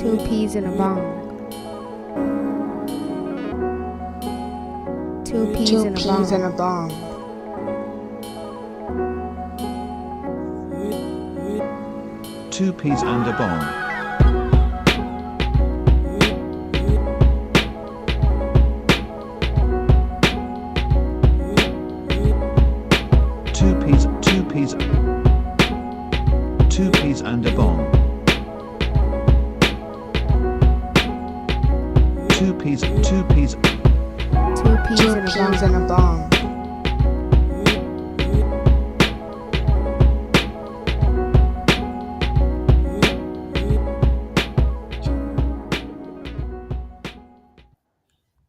Two peas in a bong. Two peas Two in a peas in a bong. bong. Two peas and a bong. Two peas and a bong. Two peas. Two peas Two in a peas bong. in a bong.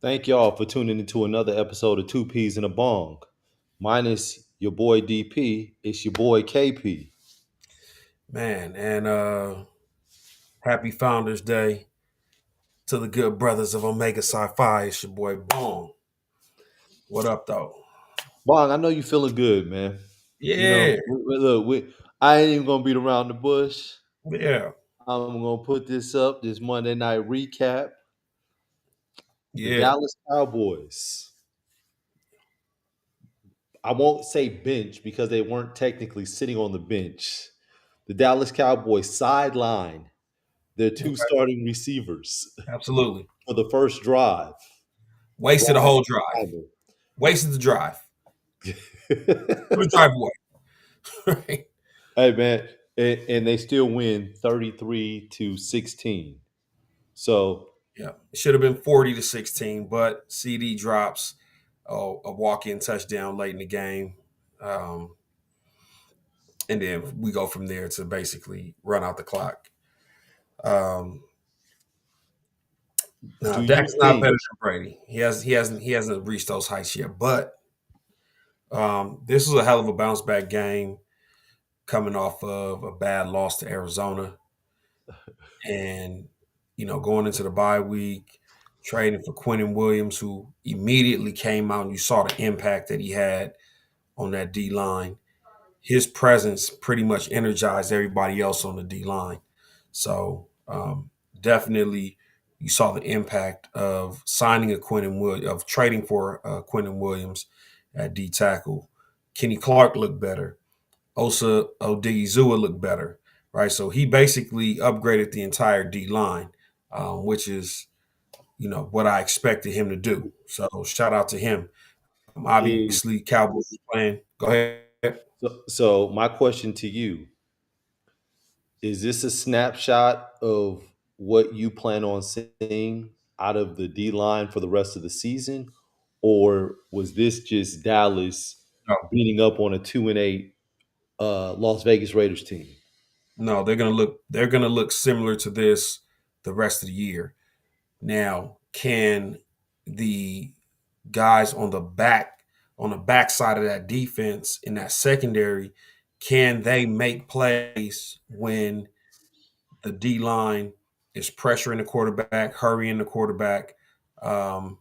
Thank y'all for tuning into another episode of Two Peas in a Bong. Mine is your boy DP. It's your boy KP. Man, and happy Founders Day to the good brothers of Omega Sci-Fi. It's your boy Bong. What up, though? Bong, I know you feeling good, man. You know, Yeah, I ain't even gonna beat around the bush. yeah, I'm gonna put this up this Monday night recap. The yeah. Dallas Cowboys. I won't say bench because they weren't technically sitting on the bench. The Dallas Cowboys sideline their two Okay, starting receivers absolutely. for the first drive. Wasted a Brian whole drive. Simon. Wasted the drive. Put the drive away. Right? Hey man, and they still win 33-16. So Yeah, it should have been 40-16, but CD drops a walk-in touchdown late in the game, um, and then we go from there to basically run out the clock. Um, No, do you Dak's not think better than Brady. He hasn't reached those heights yet. But this was a hell of a bounce back game coming off of a bad loss to Arizona, and going into the bye week, trading for Quentin Williams, who immediately came out and you saw the impact that he had on that D line. His presence pretty much energized everybody else on the D line. So definitely, you saw the impact of signing a Quentin Williams, of trading for Quentin Williams at D tackle. Kenny Clark looked better. Osa Odigizua looked better, right? So he basically upgraded the entire D line, which is what I expected him to do. So shout out to him. is Obviously, Cowboys playing. Go ahead. so my question to you is this a snapshot of what you plan on seeing out of the D line for the rest of the season? Or was this just Dallas No, beating up on a 2-8 Las Vegas Raiders team? no, they're gonna look similar to this the rest of the year. Now, can the guys on the back side of that defense in that secondary, can they make plays when the D line is pressuring the quarterback, hurrying the quarterback? Um,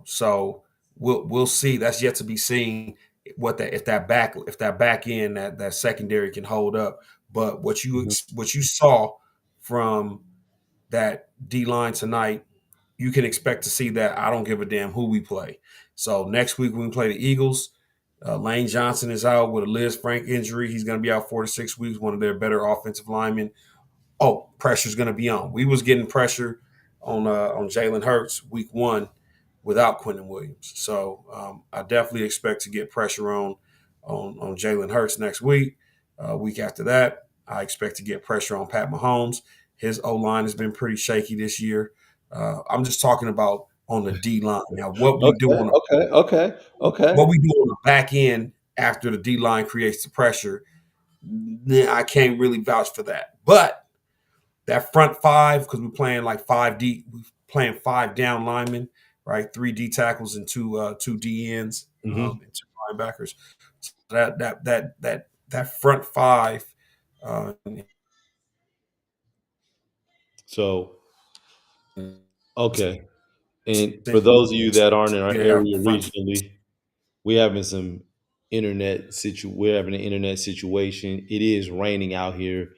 so we'll see. That's yet to be seen. What that if that back end that secondary can hold up. But Mhm. what you saw from that D line tonight, you can expect to see that. I don't give a damn who we play. So next week when we play the Eagles, Lane Johnson is out with a Liz Frank injury. He's going to be out 4 to 6 weeks. One of their better offensive linemen. Oh, pressure's going to be on. We was getting pressure on Jalen Hurts week one without Quentin Williams. So I definitely expect to get pressure on Jalen Hurts next week. Week after that, I expect to get pressure on Pat Mahomes. His O line has been pretty shaky this year. I'm just talking about on the D line. Now, Okay, okay. what we do on the back end after the D line creates the pressure, I can't really vouch for that. But that front five, because we're playing like we're playing five down linemen, right? Three D tackles and two D ends, Hmm. and two linebackers. So that front five, uh, So, okay. And for those of you that aren't in our that area front. regionally, we're having an internet situation. It is raining out here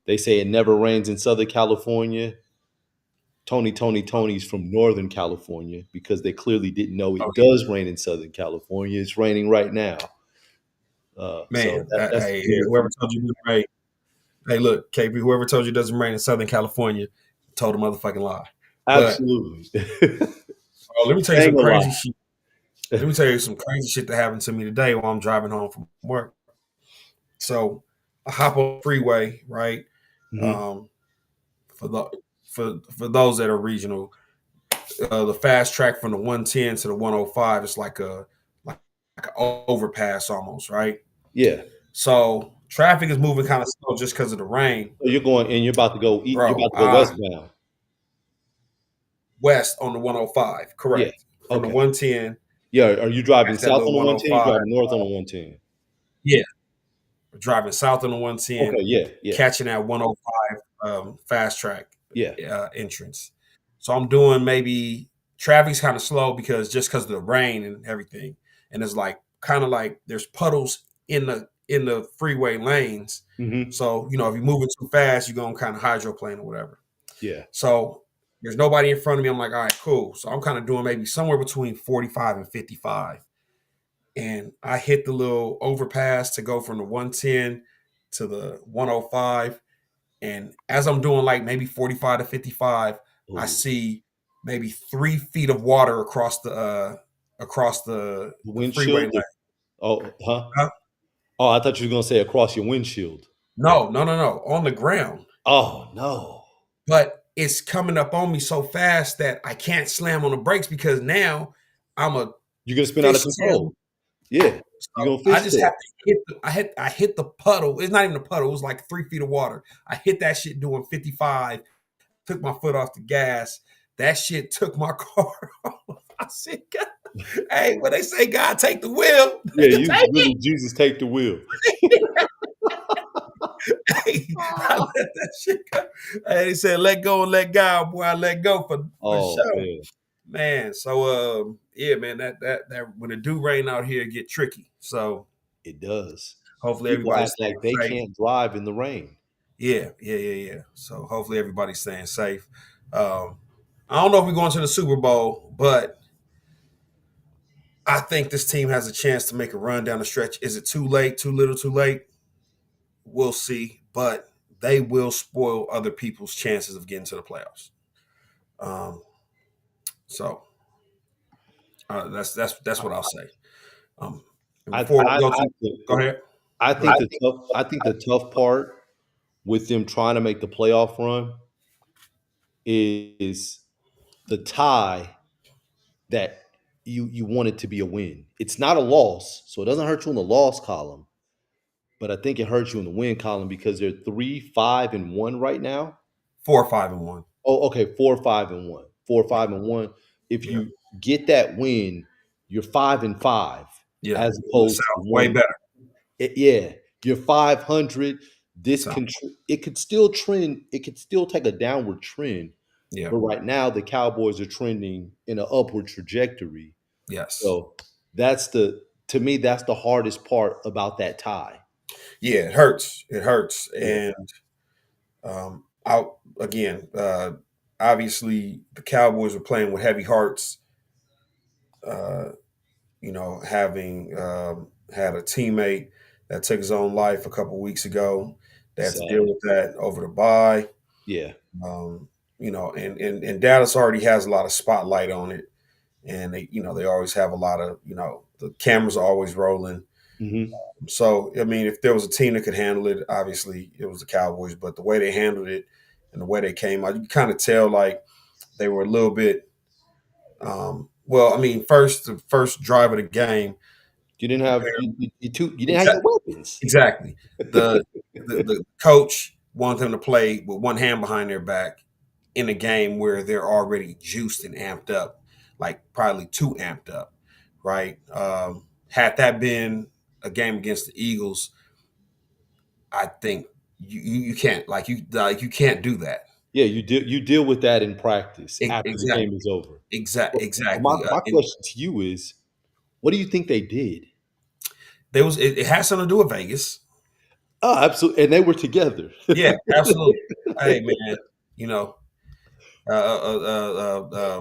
They say it never rains in Southern California. Tony's from Northern California because they clearly didn't know Oh it does rain in Southern California. It's raining right now. So man, that's hey, good whoever told you it doesn't rain, hey, look, KP, whoever told you it doesn't rain in Southern California told a motherfucking lie. But absolutely. let me tell you some Saying a lot. crazy shit. Let me tell you some crazy shit that happened to me today while I'm driving home from work. So I hop on the freeway, right? Hmm. Um, for the for those that are regional, the fast track from the 110 to the 105 is like an overpass almost, right? Yeah. So traffic is moving kind of slow just because of the rain, So you're going and you're about to go eat. You're bro. about to go westbound. West on the 105, Yeah. correct? From the Okay. 110, Yeah. Are you driving catch that south little on the 110? You 105. driving north on the 110? Yeah, driving south on the 110, Okay. Yeah. Yeah. catching that 105 fast track Yeah. entrance. So I'm doing maybe traffic's kind of slow because of the rain and everything, and it's like kind of like there's puddles in the freeway lanes. Hmm. So if you're moving too fast, you're gonna kind of hydroplane or whatever. Yeah. So there's nobody in front of me. I'm like, all right, cool. So I'm kind of doing maybe somewhere between 45 and 55. And I hit the little overpass to go from the 110 to the 105. And as I'm doing like maybe 45 to 55, I Oh, see maybe 3 feet of water across the the freeway windshield. lane. Oh, huh? Huh? Oh, I thought you were gonna say across your windshield. No, no, no, no, on the ground. Oh no. But it's coming up on me so fast that I can't slam on the brakes because now I'm a You're gonna spin out of fishtail. control. Yeah. You're So gonna I just have fishtail. to I hit the puddle. It's not even a puddle. It was like 3 feet of water. I hit that shit doing 55. Took my foot off the gas. That shit took my car off. I said, God, hey, when they say God take the wheel, Yeah, nigga, you take really Jesus take the wheel. it. Hey, I let that shit go. Hey, they said, let go and let God, boy. I let go for Oh sure. man, Man, so yeah, man, that when it do rain out here, it get tricky. So it does. hopefully People everybody's act like they staying safe. can't drive in the rain. Yeah, yeah, yeah, yeah. So hopefully everybody's staying safe. Um, I don't know if we're going to the Super Bowl, but I think this team has a chance to make a run down the stretch. Is it too late, too little, too late? We'll see. But they will spoil other people's chances of getting to the playoffs. Um, so that's what I'll say. And I before I we go I to, think go ahead. I Go think ahead. the tough part with them trying to make the playoff run is the tie that you want it to be a win. It's not a loss, so it doesn't hurt you in the loss column, but I think it hurts you in the win column because they're 3-5-1 right now. 4-5-1. Oh, okay, 4-5-1. 4-5-1. If Yeah, you get that win, you're 5-5 yeah. as In the opposed to South, way one. better. Yeah, you're 500. This So can it could still trend. It could still take a downward trend, yeah, but right now the Cowboys are trending in an upward trajectory. yes, So that's the to me that's the hardest part about that tie. yeah. It hurts. It hurts, Yeah, and out again. Obviously, the Cowboys were playing with heavy hearts. Uh, having had a teammate that took his own life a couple weeks ago. They had to deal sad. with that over the bye. Yeah, Um, and Dallas already has a lot of spotlight on it, and they always have a lot of the cameras are always rolling. hmm, So I mean, if there was a team that could handle it, obviously it was the Cowboys. But the way they handled it and the way they came out, you kind of tell like they were a little bit. Well, I mean, the first drive of the game, you didn't have you didn't have your exactly, weapons. exactly. The coach wanted them to play with one hand behind their back in a game where they're already juiced and amped up, like probably too amped up, right? Had that been a game against the Eagles, I think you can't you can't do that. Yeah, you deal with that in practice after the Exactly, game is over. But my, exactly. my And question to you is, what do you think they did? it has something to do with Vegas. Oh, absolutely, and they were together. Yeah, absolutely. Hey, man, you know,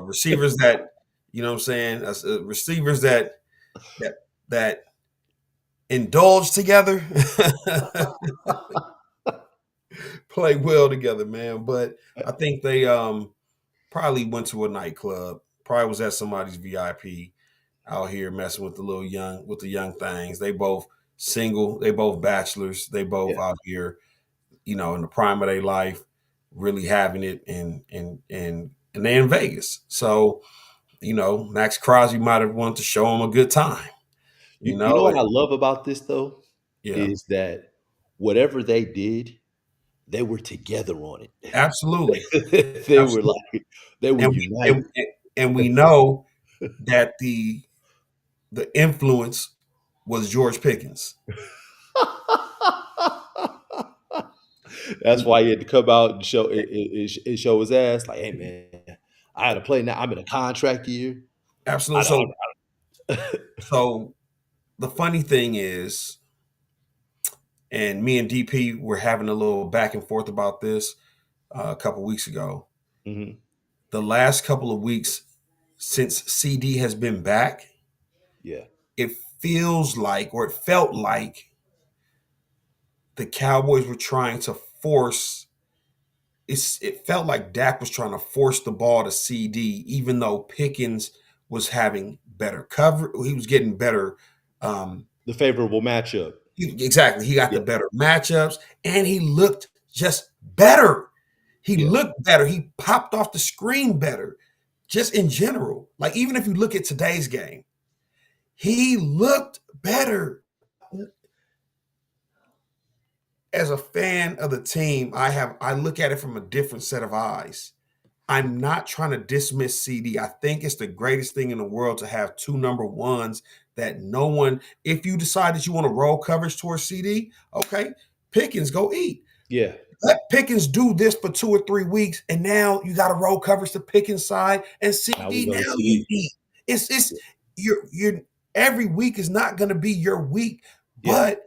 receivers that you know what I'm saying, receivers that that indulge together, play well together, man. But I think they probably went to a nightclub, probably was at somebody's VIP out here messing with the young things. They both single, they both bachelors, they both Yeah. out here, you know, in the prime of their life, really having it and they in Vegas. So, you know, Max Crosby might have wanted to show them a good time. You You know know, what I love about this though yeah, is that whatever they did, they were together on absolutely, it. They were absolutely. like they were And united. we know that the influence was George Pickens. That's why he had to come out and show his ass. Like, hey man, I had to play now. I'm in a contract year. I Absolutely. don't. So the funny thing is, and me and DP were having a little back and forth about this a couple weeks ago. Mhm. The last couple of weeks since CD has been back, Yeah, it feels like, or it felt like, the Cowboys were trying to force. It felt like Dak was trying to force the ball to CD, even though Pickens was having better cover. He was getting better. the favorable matchup. Exactly, he got Yeah, the better matchups, and he looked just better. He yeah. looked better. He popped off the screen better, just in general. Like even if you look at today's game, he looked better. As a fan of the team, I look at it from a different set of eyes. I'm not trying to dismiss CD. I think it's the greatest thing in the world to have two number ones that no one, if you decide that you want to roll coverage towards CD, okay, Pickens, go eat. Yeah. Let Pickens do this for 2 or 3 weeks, and now you got to roll coverage to Pickens side and Now we CD. go Now to you CD. eat. It's you're every week is not going to be your week, Yeah, but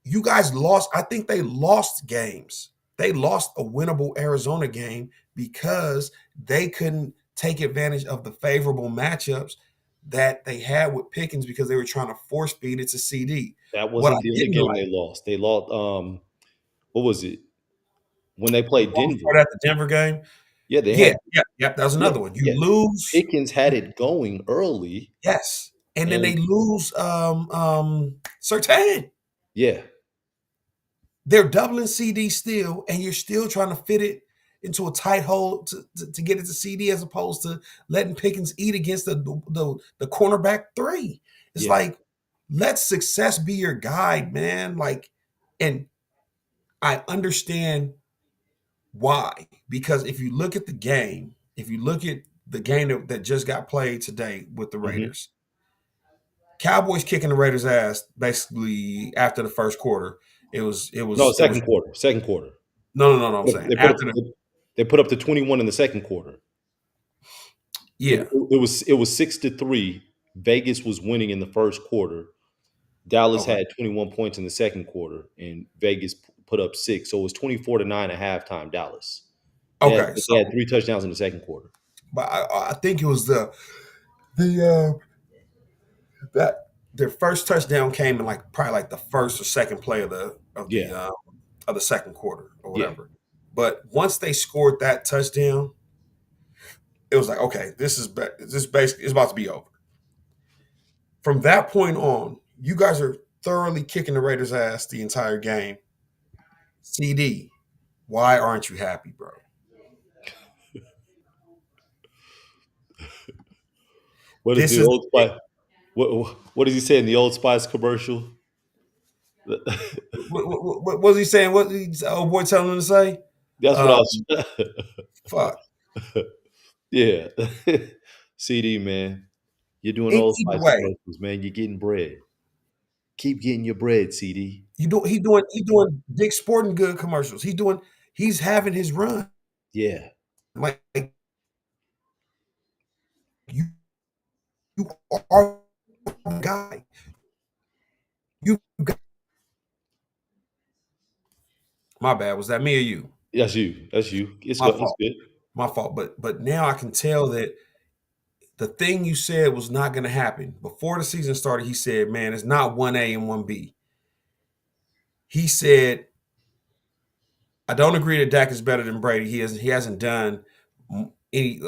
you guys lost. I think they lost games. They lost a winnable Arizona game because they couldn't take advantage of the favorable matchups that they had with Pickens because they were trying to force feed it to CD. that What I wasn't the only didn't game like, they lost. They lost. What was it when they played before Denver? that, the Denver game. Yeah, they Yeah, had. yeah. That was Yeah, another one. You yeah. lose, Pickens had it going early, yes, and then and they lose. Sertan. yeah, They're doubling CD still, and you're still trying to fit it into a tight hole to get it to CD as opposed to letting Pickens eat against the cornerback three. It's yeah. like, let success be your guide, man. Like, and I understand why. Because if you look at the game, if you look at the game that just got played today with the Hmm. Raiders, Cowboys kicking the Raiders' ass basically after the first quarter. No, It was second quarter. Second quarter. no. I'm saying They put up. after the They put up the 21 in the second quarter. It, yeah. it was 6-3. Vegas was winning in the first quarter. Dallas Okay. had 21 points in the second quarter, and Vegas put up six. So it was 24-9 at halftime. Dallas. Okay. They had So, three touchdowns in the second quarter. but I think it was the that their first touchdown came in like probably like the first or second play Yeah, of the second quarter or yeah. whatever. But once they scored that touchdown, it was like, okay, this basically is about to be over. From that point on, you guys are thoroughly kicking the Raiders' ass the entire game. CD, why aren't you happy, bro? What is This the is old Spice? What does he say in the Old Spice commercial? what was he saying? What did old boy telling him to say? That's what I Um, was. fuck. Yeah, CD man, you're doing Old Either Spice way, commercials, man. You're getting bread. Keep getting your bread, CD. he doing Dick Sporting Good commercials. He's having his run. Yeah, Like you, you are the guy. You got My bad. Was that me or you? That's you. That's you. It's My good. It's fault. good. My fault. But now I can tell that the thing you said was not going to happen. Before the season started, he said, "Man, it's not 1A and 1B." He said, "I don't agree that Dak is better than Brady. He hasn't done any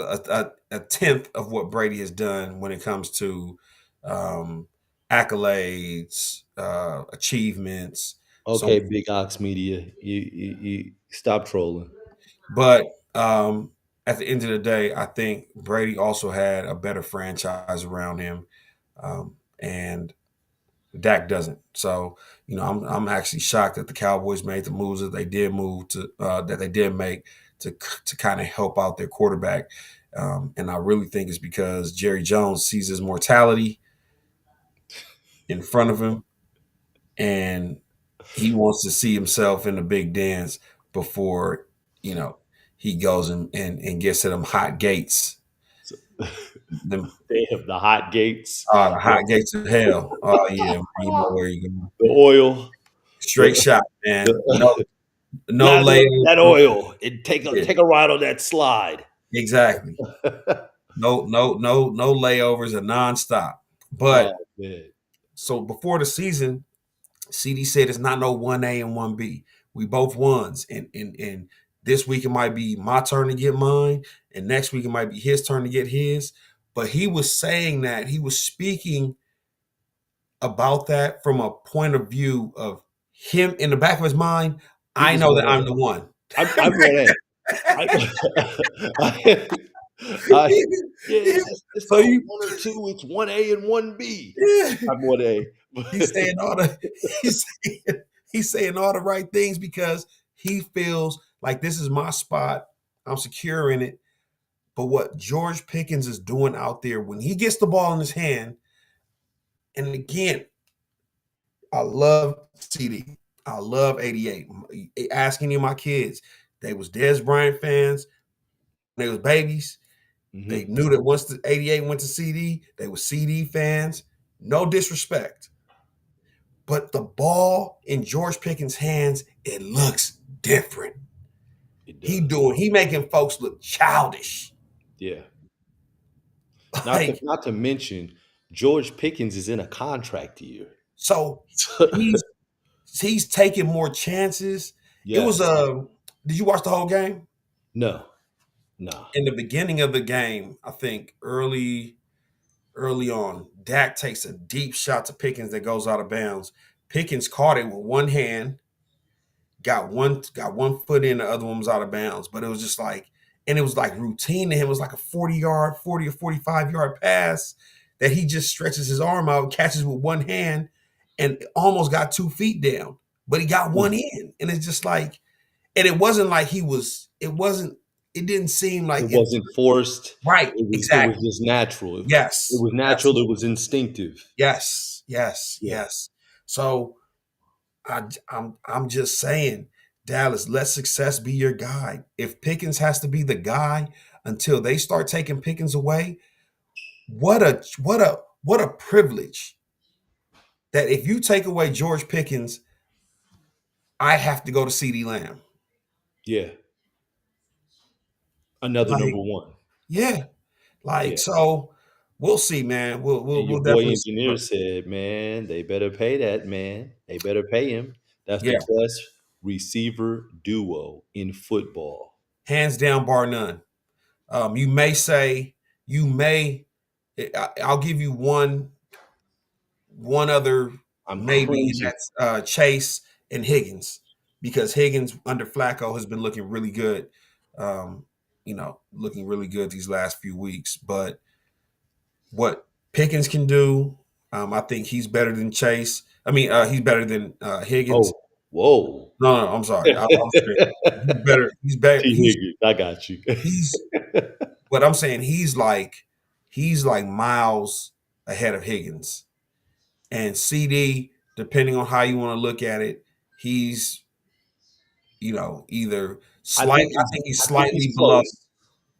a tenth of what Brady has done when it comes to um, accolades, achievements, so Okay, Big Ox Media. You stop trolling. But at the end of the day, I think Brady also had a better franchise around him, and Dak doesn't. So I'm actually shocked that the Cowboys made the moves that they did make to kind of help out their quarterback. And I really think it's because Jerry Jones sees his mortality in front of him, and he wants to see himself in the big dance before you know he goes and gets to them hot gates. So, Them they have the hot gates, the hot gates of hell. Oh yeah, you know where you going. the oil, Straight the shot, man. No, the no lather layers. that oil and take a Yeah, take a ride on that slide. exactly. No layovers are nonstop. Oh But man. so before the season, CD said it's not no 1A and 1B. We both ones. And this week it might be my turn to get mine, and next week it might be his turn to get his. But he was saying that he was speaking about that from a point of view of him in the back of his mind. He I was know that one I'm A. the one. I'm one A. I, I yeah, it's So not you, one or two, it's one A and one B. yeah, I'm one A. he's saying all the he's he's saying all the right things because he feels like this is my spot. I'm secure in it. But what George Pickens is doing out there when he gets the ball in his hand, and again, I love CD. I love 88. Ask any of my kids. They was Dez Bryant fans. They was babies. They Hmm. knew that once the 88 went to CD, they were CD fans. No disrespect. But the ball in George Pickens' hands, it looks different. It does. He making folks look childish. Yeah. Not to Like, not to mention George Pickens is in a contract year. so he's he's taking more chances. It was Yes. did you watch the whole game? No. No. In the beginning of the game, I think early on, Dak takes a deep shot to Pickens that goes out of bounds. Pickens caught it with one hand, got one foot in, the other one was out of bounds. But it was just like, and it was like routine to him. It was like a 40 or 45 yard pass that he just stretches his arm out, catches with one hand, and almost got 2 feet down. But he got one in. And it's just like, and it wasn't like it didn't seem like It it. wasn't forced. Right, It was exactly. just natural. It Yes. was natural, it was instinctive. Yes, yes, Yeah. yes. So I'm just saying, Dallas, let success be your guide. If Pickens has to be the guy until they start taking Pickens away, what a privilege that if you take away George Pickens, I have to go to CD Lamb. Yeah. Another number Like, one. yeah. Like, Yeah. so we'll see, man. We'll And we'll, your we'll boy definitely see. engineer said, man, they better pay that man. They better pay him. That's the Yeah, best receiver duo in football. hands down, bar none. You may say you may. I'll give you one other I'm maybe, and cringing. that's Chase and Higgins, because Higgins under Flacco has been looking really good. Um, looking really good these last few weeks. But what Pickens can do, I think he's better than Chase. I mean, he's better than Higgins. Oh, whoa. No, I'm sorry. I'm sorry. He's better. He's better. T. Higgins, I got you. He's. But I'm saying he's like miles ahead of Higgins. And CD, depending on how you want to look at it, he's either I slight. think I he's think he's I think he's slightly below. close.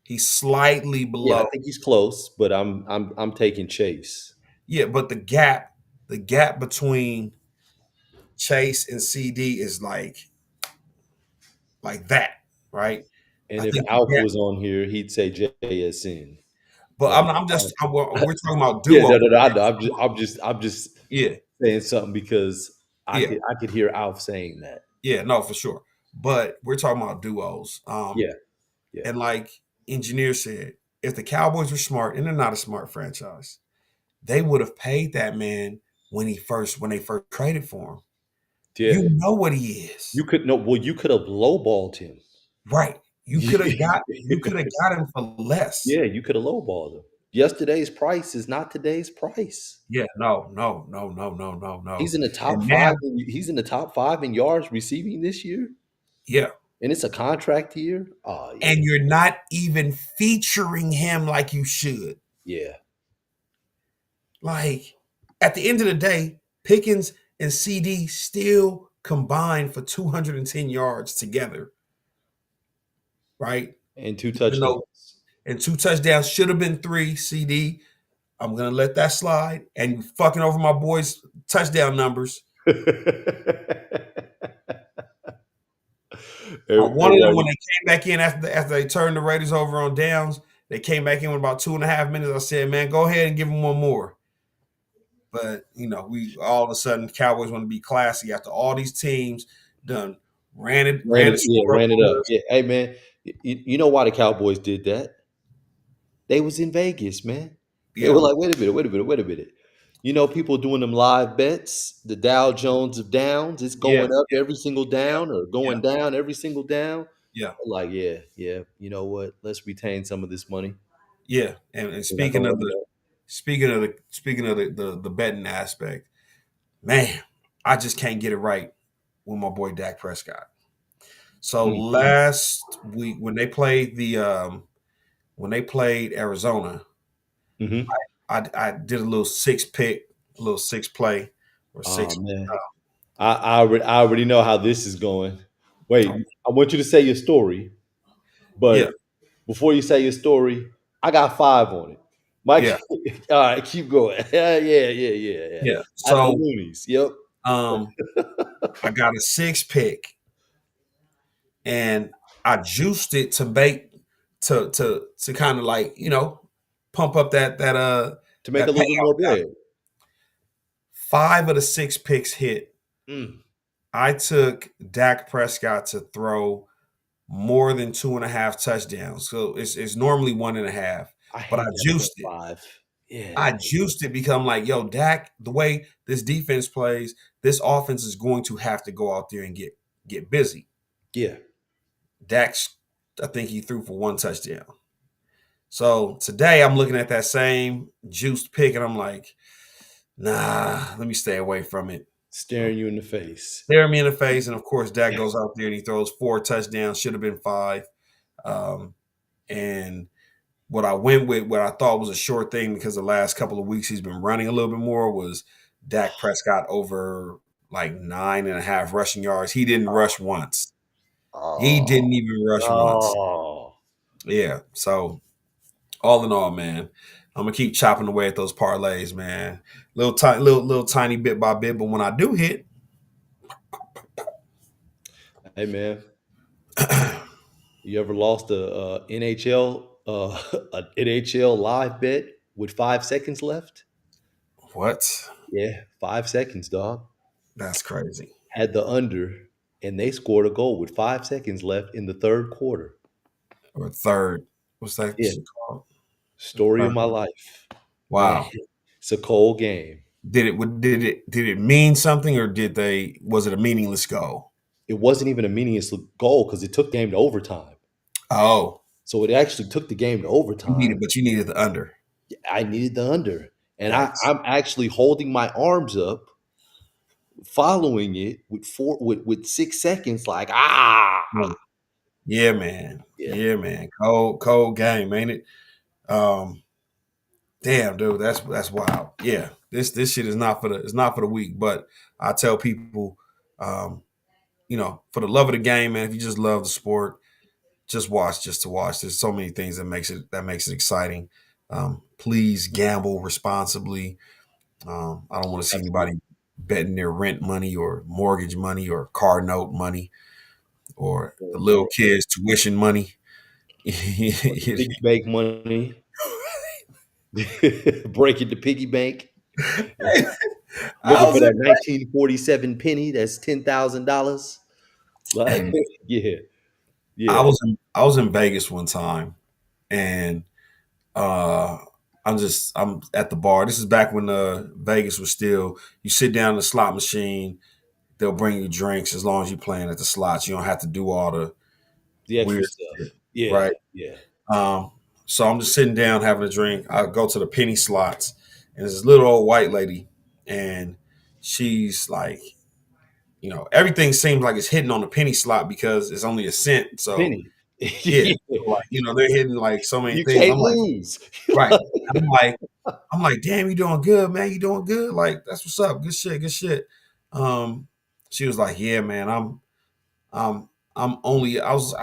He's slightly Yeah, I below. think he's close, but I'm taking Chase. Yeah, but the gap between Chase and CD is like like that, right? And I if think, Alf yeah, was on here, he'd say JSN. but Like, we're talking about yeah, duo. no, no, no, I know. I'm just Yeah, saying something because yeah, I could hear Alf saying that. yeah, no, for sure. But we're talking about duos. Yeah, yeah. And like Engineer said, if the Cowboys were smart, and they're not a smart franchise, they would have paid that man when they first traded for him. Yeah. You know what he is. You could no well, you could have lowballed him. Right. You could have got him for less. Yeah, you could have lowballed him. Yesterday's price is not today's price. Yeah, no, no, no, no, no, no, no. He's in the And top now, 5 he's in the top 5 in yards receiving this year, yeah. and it's a contract year. Oh, yeah. And you're not even featuring him like you should. Yeah. Like at the end of the day, Pickens and CD still combined for 210 yards together, right? And 2 Even though touchdowns. and 2 touchdowns should have been 3, CD. I'm gonna let that slide. And you fucking over my boys' touchdown numbers. I wanted them Everybody when they came back in after they turned the Raiders over on downs. They came back in with about 2.5 minutes. I said, man, go ahead and give them one more. But we all of a sudden Cowboys want to be classy after all these teams done ran the score up ran it on up. us. Yeah, hey, man, you know why the Cowboys did that? They was in Vegas, man. They were Yeah, like, "Wait a minute, wait a minute, wait a minute." You know, people doing them live bets, the Dow Jones of downs, it's yeah, going up yeah, every single yeah, down or yeah, going down every single down. yeah, Like, yeah, yeah, you know what? Let's retain some of this money. yeah. And We're not gonna run it up. speaking of the betting aspect, man, I just can't get it right with my boy Dak Prescott. So Mm, last week when they played Arizona, mhm. I did a little six play or Oh six. man, I already know how this is going. Wait, Uh, I want you to say your story, yeah, but before you say your story, I got 5 on it. Mike, yeah, all right, keep going. Yeah, yeah, yeah, yeah, yeah. yeah. At the So loonies. Yep. um, I got a six pick, and I juiced it to make to kind of like pump up To make a that little bit payout more value. bread. 5 of the 6 picks hit. Mm. I took Dak Prescott to throw more than 2.5 touchdowns. So it's normally 1.5, I but hate that for a 5. Yeah. I juiced it because I'm like, yo, Dak, the way this defense plays, this offense is going to have to go out there and get busy. Yeah. Dak's, I think he threw for 1 touchdown. So today I'm looking at that same juiced pick and I'm like, nah, let me stay away from it. Staring you in the face. Stare me in the face. And of course, Dak goes out there and he throws 4 touchdowns, should have been 5. Um, and what I went with, what I thought was a short thing because the last couple of weeks he's been running a little bit more, was Dak Prescott over like 9.5 rushing yards. He didn't rush once. He Oh. didn't even rush once. Oh. Yeah. So all in all, man, I'm gonna keep chopping away at those parlays, man. Little tiny bit by bit, but when I do hit, Hey man, you ever lost a NHL an NHL live bet with 5 seconds left? what? Yeah, 5 seconds, dog. That's crazy. Had the under, and they scored a goal with 5 seconds left in the 3rd quarter. Or third. What's that Yeah, shit called? story of Third. my life. Man, Wow. it's a cold game. Did it mean something, or was it a meaningless goal? It wasn't even a meaningless goal because it took the game to overtime. Oh, So it actually took the game to overtime. you needed the under. I needed the under, and Yikes. I'm actually holding my arms up, following it with 6 seconds, like Mm. Yeah, man. yeah. Yeah, man. Cold game, ain't it? Um, damn, dude, that's wild. Yeah, this shit is not for the weak. But I tell people, um, for the love of the game, man. If you just love the sport, just watch just to watch. There's so many things that makes it exciting. Please gamble responsibly. I don't want to see Absolutely. anybody betting their rent money or mortgage money or car note money. or the Or little kids' tuition money. piggy bank money, breaking the piggy bank, I looking was for in, that 1947 penny that's $10,000. Like, hey, yeah, yeah, I was in Vegas one time, and uh, I'm at the bar. This is back when Vegas was still, you sit down in the slot machine, they'll bring you drinks as long as you're playing at the slots. You don't have to do all the the extra weird stuff. shit, Yeah, right? yeah, Um, so I'm just sitting down having a drink. I go to the penny slots, and there's this little old white lady, and she's like, everything seems like it's hitting on the penny slot because it's only a cent. So penny. yeah, Yeah, so like they're hitting like so many you things. can't I'm like, lose. right. I'm like, damn, you doing good, man. You doing good. Like, that's what's up. Good shit. Good shit. Um, she was like, yeah, man. I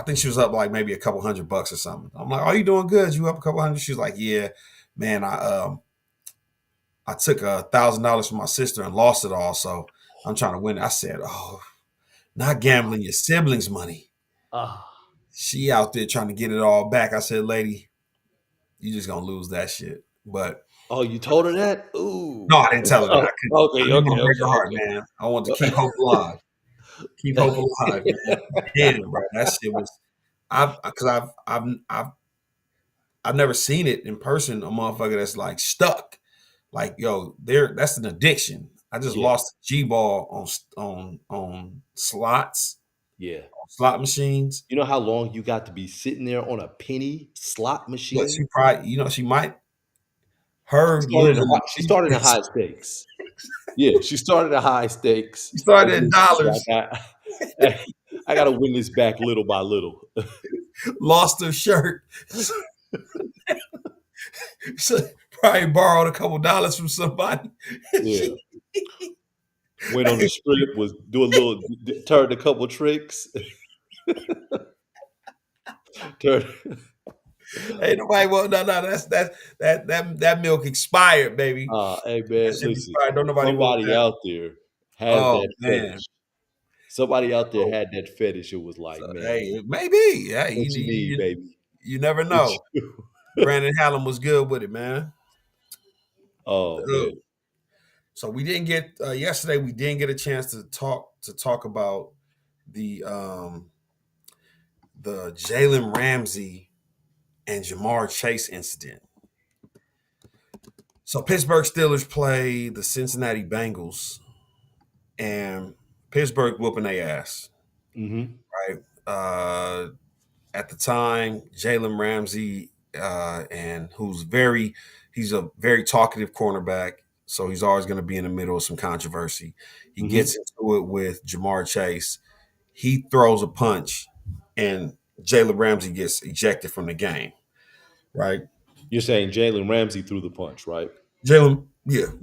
think she was up like maybe a couple $100 or something. I'm like, are you doing good? You up a couple hundred? She's like, yeah, man. I took $1,000 from my sister and lost it all. So I'm trying to win it. I said, oh, not gambling your siblings' money. Ah, She out there trying to get it all back. I said, lady, you just gonna lose that shit. But oh, you told her that? no, Ooh. I didn't tell her that. Oh, I okay, didn't want okay, to break her okay, heart, man. I wanted to keep hope alive. Keep hope alive, man. Damn, bro, that shit was. I've never seen it in person. A motherfucker that's like stuck. Like, yo, that's an addiction. I just yeah, lost G ball on slots, yeah. slot machines. You know how long you got to be sitting there on a penny slot But she machine? probably, she might her losing. She started in high stakes. Yeah, she started at high stakes, She and started at then she said, dollars, I gotta win this back little by little." lost her shirt. So probably borrowed a couple dollars from somebody. Yeah, She, went on the strip, was do a little, turned a couple tricks, turned. ain't nobody want no. That milk expired, baby. Hey That man, shit listen, expired. Don't nobody want somebody that. out there has Oh that man. fetish. Somebody out there Oh, had that fetish. It was like, so, man, hey, maybe. Hey, what you need, baby? you never What know. you? Brandon Hallam was good with it, man. Oh Uh, man. so we didn't get yesterday. We didn't get a chance to talk about the um the Jalen Ramsey and Jamar Chase incident. So Pittsburgh Steelers play the Cincinnati Bengals, and Pittsburgh whooping their ass. Hmm. Right. At the time, Jalen Ramsey, and he's a very talkative cornerback, so he's always going to be in the middle of some controversy. He Hmm. gets into it with Jamar Chase. He throws a punch, and Jalen Ramsey gets ejected from the game. Right. You're saying Jalen Ramsey threw the punch, right? Yeah.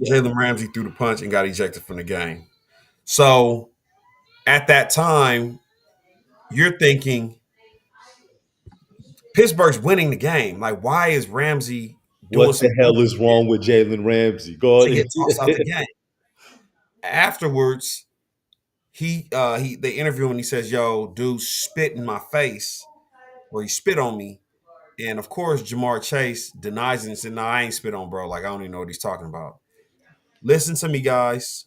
Jalen Ramsey threw the punch and got ejected from the game. So at that time, you're thinking Pittsburgh's winning the game. Like, why is Ramsey doing What some the hell is wrong with Jalen Ramsey? Go to ahead. get tossed out the game? Afterwards, they interview him and he says, "Yo, dude, spit in my face, or he spit on me." And of course, Jamar Chase denies it and said, "No, I ain't spit on, bro. Like, I don't even know what he's talking about." Listen to me, guys.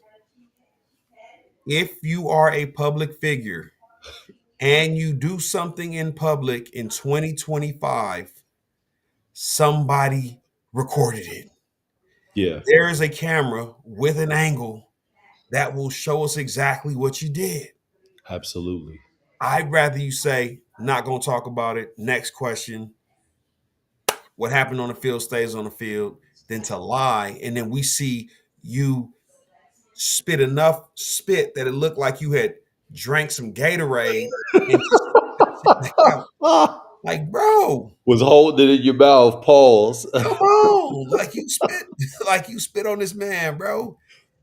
If you are a public figure and you do something in public in 2025, somebody recorded it. Yeah, There is a camera with an angle that will show us exactly what you did. absolutely. I'd rather you say, not going to talk about it. Next question. What happened on the field stays on the field, than to lie. And then we see you spit enough spit that it looked like you had drank some Gatorade and just spit that shit back out. Like, bro, Was holding it in your mouth. Pause. come on. Like you spit, like you spit on this man, bro.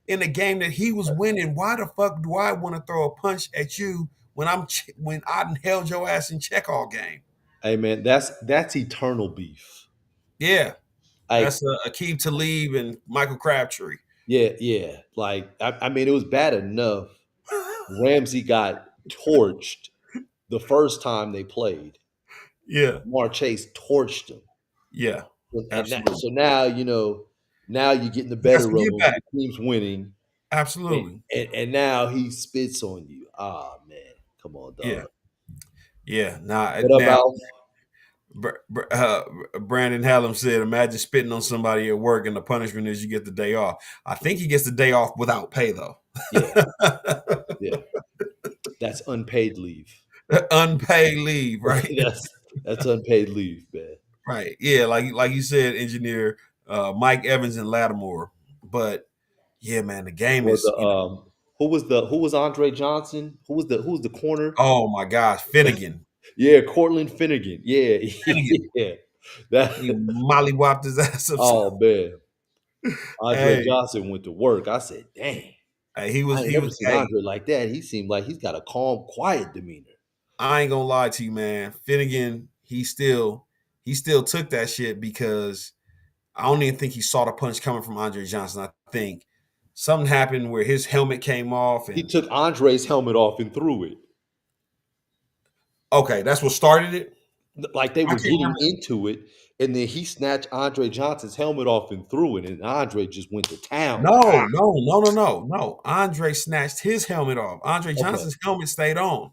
In a game that he was winning, why the fuck do I want to throw a punch at you when when I done held your ass in check all game? Hey man, that's eternal beef. Yeah, Like, that's Akeem Talib and Michael Crabtree. yeah, yeah. Like, I mean, it was bad enough. Ramsey got torched the first time they played. Yeah, Jamar Chase torched him. yeah, And absolutely. so now, now you're getting the He got better some of get him. back. The team's winning. And, Absolutely. and now he spits on you. Ah, man. Come on, Yeah, dog. yeah. Now, What now, about Brandon Hallam said, "Imagine spitting on somebody at work, and the punishment is you get the day off." I think he gets the day off without pay, though. yeah, yeah. That's unpaid leave. Unpaid leave, right? That's unpaid leave, man. Right. Yeah, like you said, engineer Mike Evans and Lattimore. But yeah, man, the game Or is, the who was Andre Johnson? Who was the corner? oh my gosh, Finnegan. Yeah, Cortland Finnegan. Yeah, Finnegan. yeah. That He mollywopped his ass up. oh man. Andre Hey, Johnson went to work. I said, dang. he I was ain't he never was seen hey, Andre like that. He seemed like he's got a calm, quiet demeanor. I ain't gonna lie to you, man. Finnegan, he still took that shit because I don't even think he saw the punch coming from Andre Johnson. I think something happened where his helmet came off He and took Andre's helmet off and threw it. okay, that's what started it. Like they I were can't getting remember. into it, and then he snatched Andre Johnson's helmet off and threw it, and Andre just went to town. No, no, no, no, no, no. Andre snatched his helmet off. Andre Okay. Johnson's helmet stayed on.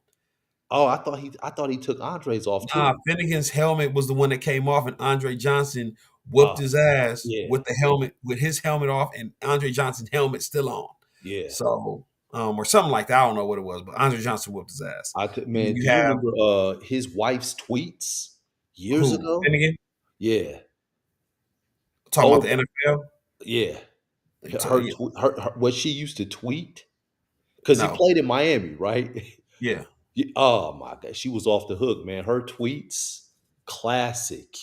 Oh, I thought he took Andre's off Nah, too. Finnegan's helmet was the one that came off, and Andre Johnson whooped Oh, his ass yeah, with the helmet, with his helmet off, and Andre Johnson's helmet still on. yeah. So, or something like that. I don't know what it was, but Andre Johnson whooped his ass. And then Man, do you you have remember his wife's tweets years who? ago? Finnegan Yeah. talking about Oh, the NFL. yeah. Her, Yeah, what she used to tweet because he no, played in Miami, right? yeah, Oh my god, she was off the hook, man. Her tweets, classic.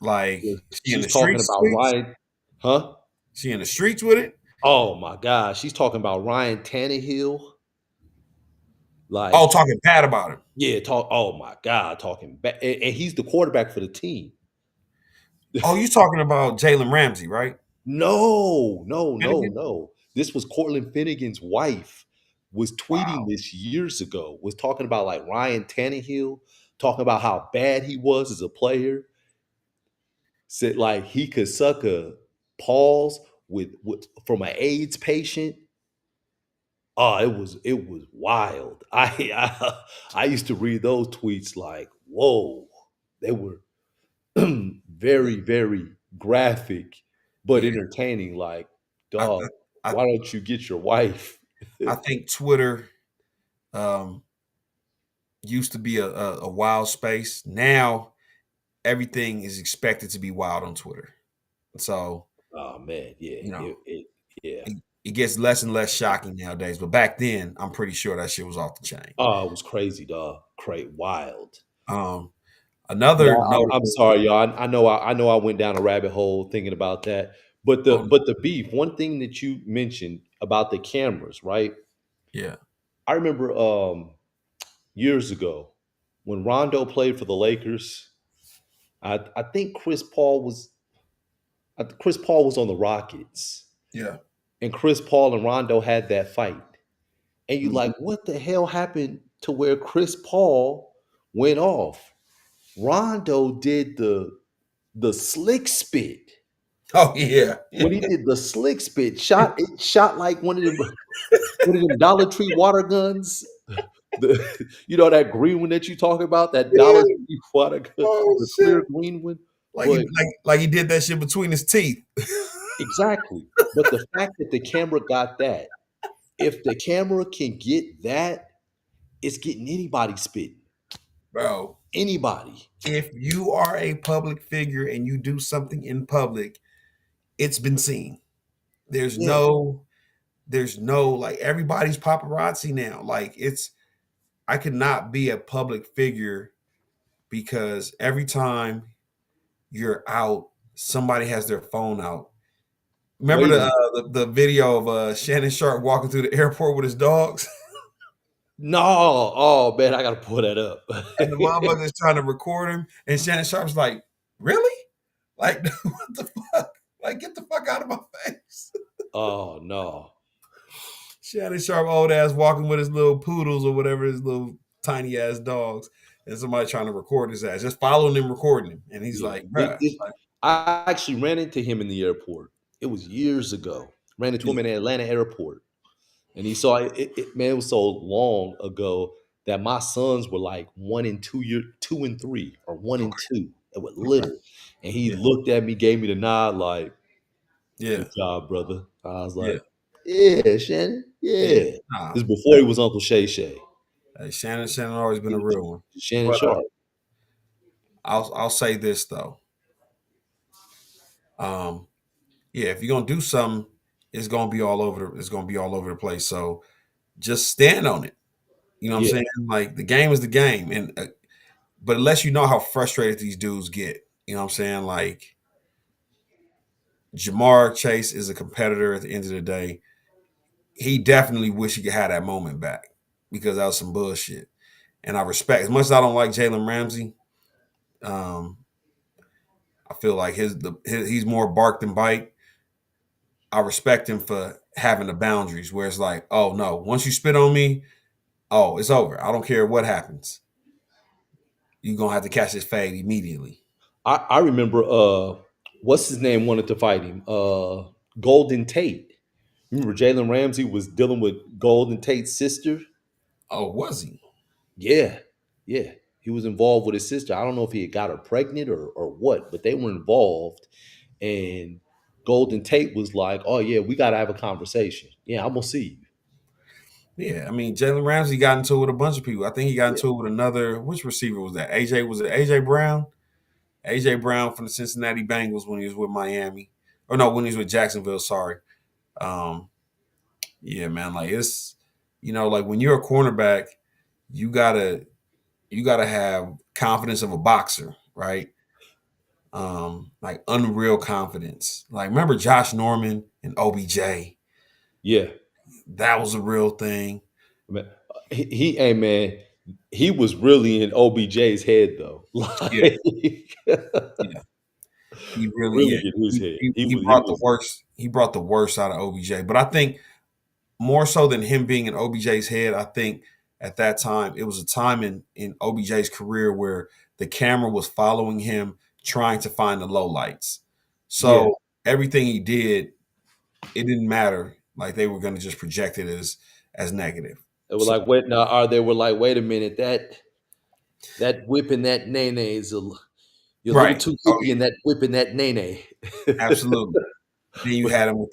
like she in She's the talking streets. about Streets. Ryan, huh? She in the streets with it. Oh my god, she's talking about Ryan Tannehill. Oh, Like, talking bad about him. yeah, talk. Oh my god, talking back, and he's the quarterback for the team. Oh, you talking about Jalen Ramsey, right? No, no, no, Finnegan. no. This was Cortland Finnegan's wife. Was tweeting Wow. this years ago. Was talking about like Ryan Tannehill, talking about how bad he was as a player. Said like he could suck a pause with from an AIDS patient. Oh, it was wild. I used to read those tweets like, whoa, they were very, very graphic, but Yeah. entertaining. Like, I, dog, I why don't you get your wife? I think Twitter um, used to be a wild space. Now everything is expected to be wild on Twitter. So Oh man, yeah, you know yeah. it gets less and less shocking nowadays. But back then, I'm pretty sure that shit was off the chain. Oh, it was crazy, dog. Wild. Um, But another I'm notable. sorry, y'all. I know I went down a rabbit hole thinking about that. But the Oh but the beef. One thing that you mentioned about the cameras, right? yeah, I remember years ago when Rondo played for the Lakers. I think Chris Paul was on the Rockets, yeah. and Chris Paul and Rondo had that fight. And you Mhm. like, what the hell happened to where Chris Paul went off? Rondo did the slick spit. Oh yeah, When he did the slick spit, it shot like one of them Dollar Tree water guns. That green one that you talk about, that Dollar yeah. Tree water gun, Oh the shit! clear green one. Like he But like he did that shit between his teeth, exactly. But the fact that the camera got that, if the camera can get that, it's getting anybody spitting. bro. Anybody. If you are a public figure and you do something in public, it's been seen. There's Yeah. no, there's no like everybody's paparazzi now. Like it's I could not be a public figure because every time you're out, somebody has their phone out. Remember Waiting. the video of Shannon Sharp walking through the airport with his dogs, No. Oh man, I gotta pull that up. and the motherfucker's trying to record him, and Shannon Sharp's like, "Really? Like what the fuck? Like get the fuck out of my face!" Oh no. Shannon Sharp, old ass, walking with his little poodles or whatever his little tiny ass dogs, and somebody trying to record his ass, just following him, recording him, and he's Yeah. like, "Bruh, like, I actually ran into him in the airport. It was years ago. Ran into him yeah, in the Atlanta airport. And he saw it, man, it was so long ago that my sons were like 2 and 3, or 1 and 2. It was okay, little. And he yeah, looked at me, gave me the nod, like, yeah, good job, brother. I was yeah, like, yeah, Shannon. yeah." Yeah. Nah, This is before he was Uncle Shay Shay. hey, Shannon always been He a was real one. Shannon But Sharp. I'll say this though, um, yeah, if you're gonna do something, it's gonna be all over the place. So just stand on it. You know what I'm Yeah. saying? Like the game is the game, and but unless you know how frustrated these dudes get, you know what I'm saying? Like Jamar Chase is a competitor at the end of the day. He definitely wish he could have that moment back because that was some bullshit. And I respect as much as I don't like Jalen Ramsey. Um, I feel like he's more bark than bite. I respect him for having the boundaries where it's like, oh no, once you spit on me, oh, it's over. I don't care what happens. You're gonna have to catch this fade immediately. I remember what's his name wanted to fight him? Golden Tate. Remember Jalen Ramsey was dealing with Golden Tate's sister? Oh, was he? Yeah, yeah. He was involved with his sister. I don't know if he had got her pregnant or what, but they were involved. And Golden Tate was like, "Oh yeah, we got to have a conversation. Yeah, I'm gonna see you." Yeah, I mean Jalen Ramsey got into it with a bunch of people. I think he got Yeah, into it with another. Which receiver was that? AJ was it AJ Brown? AJ Brown from the Cincinnati Bengals when he was with Miami, or no, when he was with Jacksonville. Sorry. Um, yeah, man. Like it's like when you're a cornerback, you gotta you gotta have confidence of a boxer, right? Like unreal confidence. Like remember Josh Norman and OBJ? yeah. That was a real thing. Man, hey man, he was really in OBJ's head though. Yeah, Like, yeah. He really, really yeah. in his He, head. he, He he was, he brought the was, worst. He brought the worst out of OBJ. But I think more so than him being in OBJ's head, I think at that time it was a time in OBJ's career where the camera was following him, trying to find the lowlights. yeah. So everything he did, it didn't matter. Like they were going to just project it as negative. They were So like, wait, now, they were like, wait a minute, that whipping that nene is you're a little right. too Oh hippie yeah, in that whipping that nene. absolutely. Then you But had him with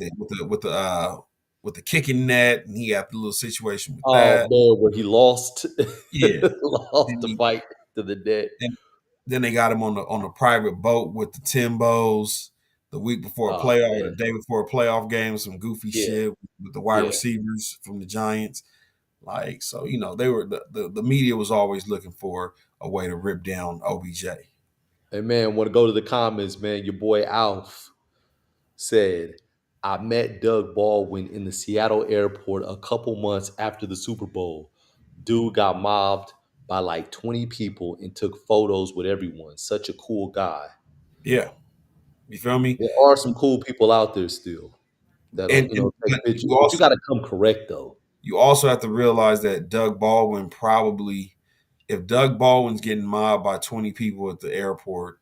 the kicking net, and he had the little situation with oh that. man, where he lost, Yeah. lost Then the he fight to the death. then, then they got him on a private boat with the Timbos the week before a Oh playoff or the man, day before a playoff game, some goofy yeah, shit with the wide yeah. receivers from the Giants. Like, so, they were the media was always looking for a way to rip down OBJ. Hey man, want to go to the comments, man? Your boy Alf said, I met Doug Baldwin in the Seattle airport a couple months after the Super Bowl. Dude got mobbed by like 20 people and took photos with everyone. Such a cool guy. Yeah. You feel me? There are some cool people out there still that'll, And take but pictures, but you got to come correct though. you also have to realize that Doug Baldwin probably, if Doug Baldwin's getting mobbed by 20 people at the airport,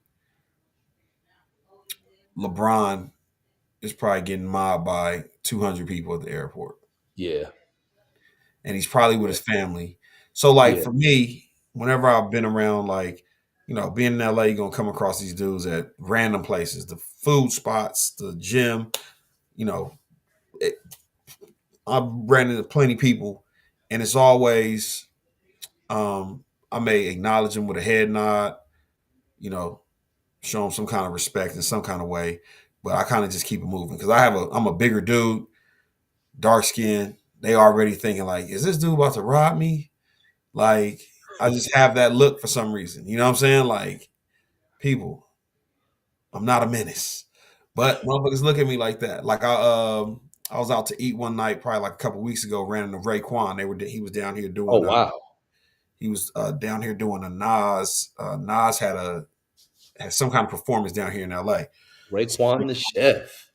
LeBron is probably getting mobbed by 200 people at the airport. Yeah, And he's probably with yeah, his family. So, like, yeah. for me, whenever I've been around, like, being in LA, you're going to come across these dudes at random places, the food spots, the gym. You know, it, I've ran into plenty of people, and it's always, I may acknowledge them with a head nod, you know, show them some kind of respect in some kind of way, but I kind of just keep it moving because I'm a bigger dude, dark skin. They already thinking like, is this dude about to rob me? Like, I just have that look for some reason. You know what I'm saying? Like, people, I'm not a menace, but motherfuckers look at me like that. Like I was out to eat one night, probably like a couple weeks ago. Ran into Raekwon. He was down here Oh doing wow, he was down here doing a Nas. Nas had some kind of performance down here in LA. So Raekwon the chef.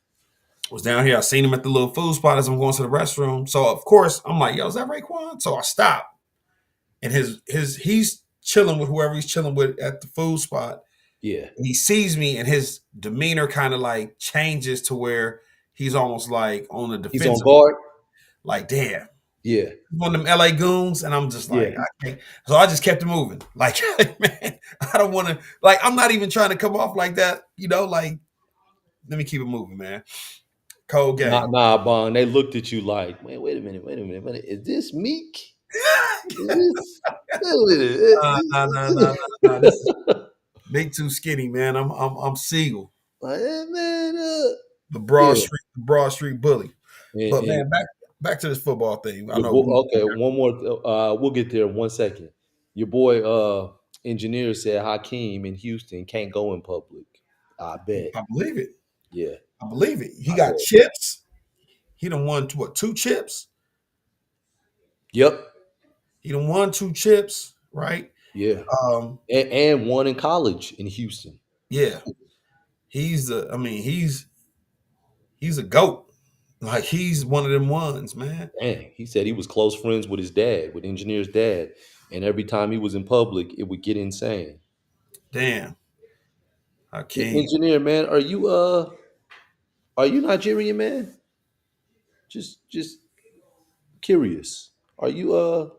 was down here. I seen him at the little food spot as I'm going to the restroom. So of course I'm like, yo, is that Raekwon? So I stopped. and his he's chilling with whoever he's chilling with at the food spot. Yeah. And he sees me, and his demeanor kind of like changes to where he's almost like on the He's on defensive, guard. like damn, Yeah. one of them LA goons, and I'm just Yeah. like, I can't. So I just kept it moving. Like, man, I don't want to. Like, I'm not even trying to come off like that. Like, let me keep it moving, man. Cold Nah, game. nah, Bond. They looked at you like, man, wait a minute. Is this Meek? Is this? Wait a minute. Nah. This is big too skinny, man. I'm Siegel, Like, man, yeah. The Broad Street bully. But And man, back to this football thing. I your know boy, we. okay, one more. We'll get there in 1 second. Your boy, engineer said Hakeem in Houston can't go in public. I bet. I believe it. Yeah, I believe it. He I got bet. chips. He done won what, 2 chips? Yep. He done won 2 chips, right? Yeah. Um, And one in college in Houston. yeah. I mean, he's a goat. Like he's one of them ones, man. Dang, he said he was close friends with his dad, with engineer's dad, and every time he was in public, it would get insane. Damn. Hakeem. Engineer, man, are you Nigerian, man? Just curious. Are you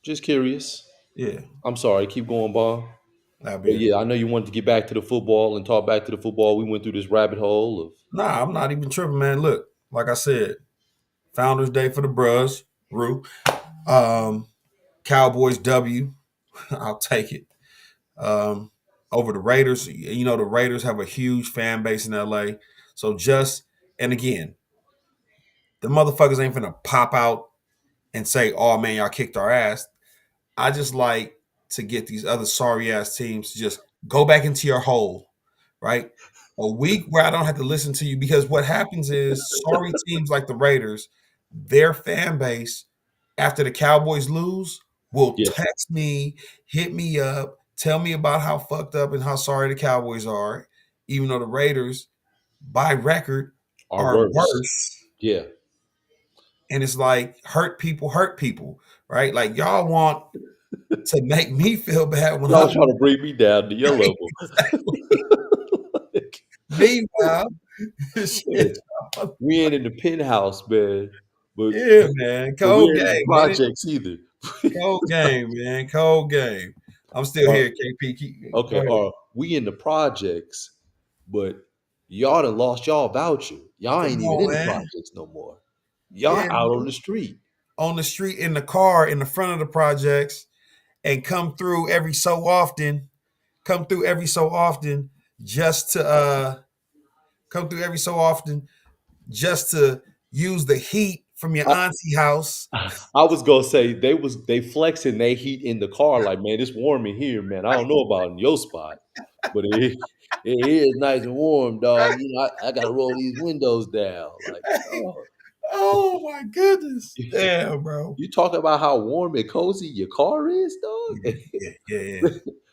just curious? Yeah. I'm sorry, keep going, Bob. That'll But be it. yeah, I know you wanted to get back to the football and talk back to the football. We went through this rabbit hole of Nah, I'm not even tripping, man. Look, like I said, Founders Day for the Bros, Rue. Um, Cowboys W. I'll take it. Um, over the Raiders. The Raiders have a huge fan base in LA. So and again, the motherfuckers ain't finna pop out and say, "Oh man, y'all kicked our ass." I just like to get these other sorry ass teams to just go back into your hole, right? A week where I don't have to listen to you, because what happens is sorry teams like the Raiders, their fan base after the Cowboys lose will yeah, text me, hit me up, tell me about how fucked up and how sorry the Cowboys are, even though the Raiders by record our are worst. worse. Yeah. And it's like hurt people, right? Like y'all want to make me feel bad when Y'all I'm trying to bring me down to your level. exactly. Meanwhile, Yeah. shit, We ain't in the penthouse, man. But yeah, man, but we cold ain't in the game, ain't it? projects either. Cold game, man, cold game. I'm still Or here, KP. Go okay, ahead. or we in the projects, but y'all done lost y'all voucher. Y'all Come ain't even in on, the man. projects no more. Yeah, Y'all out on the street. on the street, in the car, in the front of the projects, and come through every so often, just to come through every so often just to use the heat from your auntie house. I was gonna say they flexing they heat in the car like, man, it's warm in here, man. I don't know about in your spot, but it is nice and warm, dog. I gotta roll these windows down. Like, dog, Oh my goodness. Damn, bro. you talking about how warm and cozy your car is, Yeah, dog? yeah.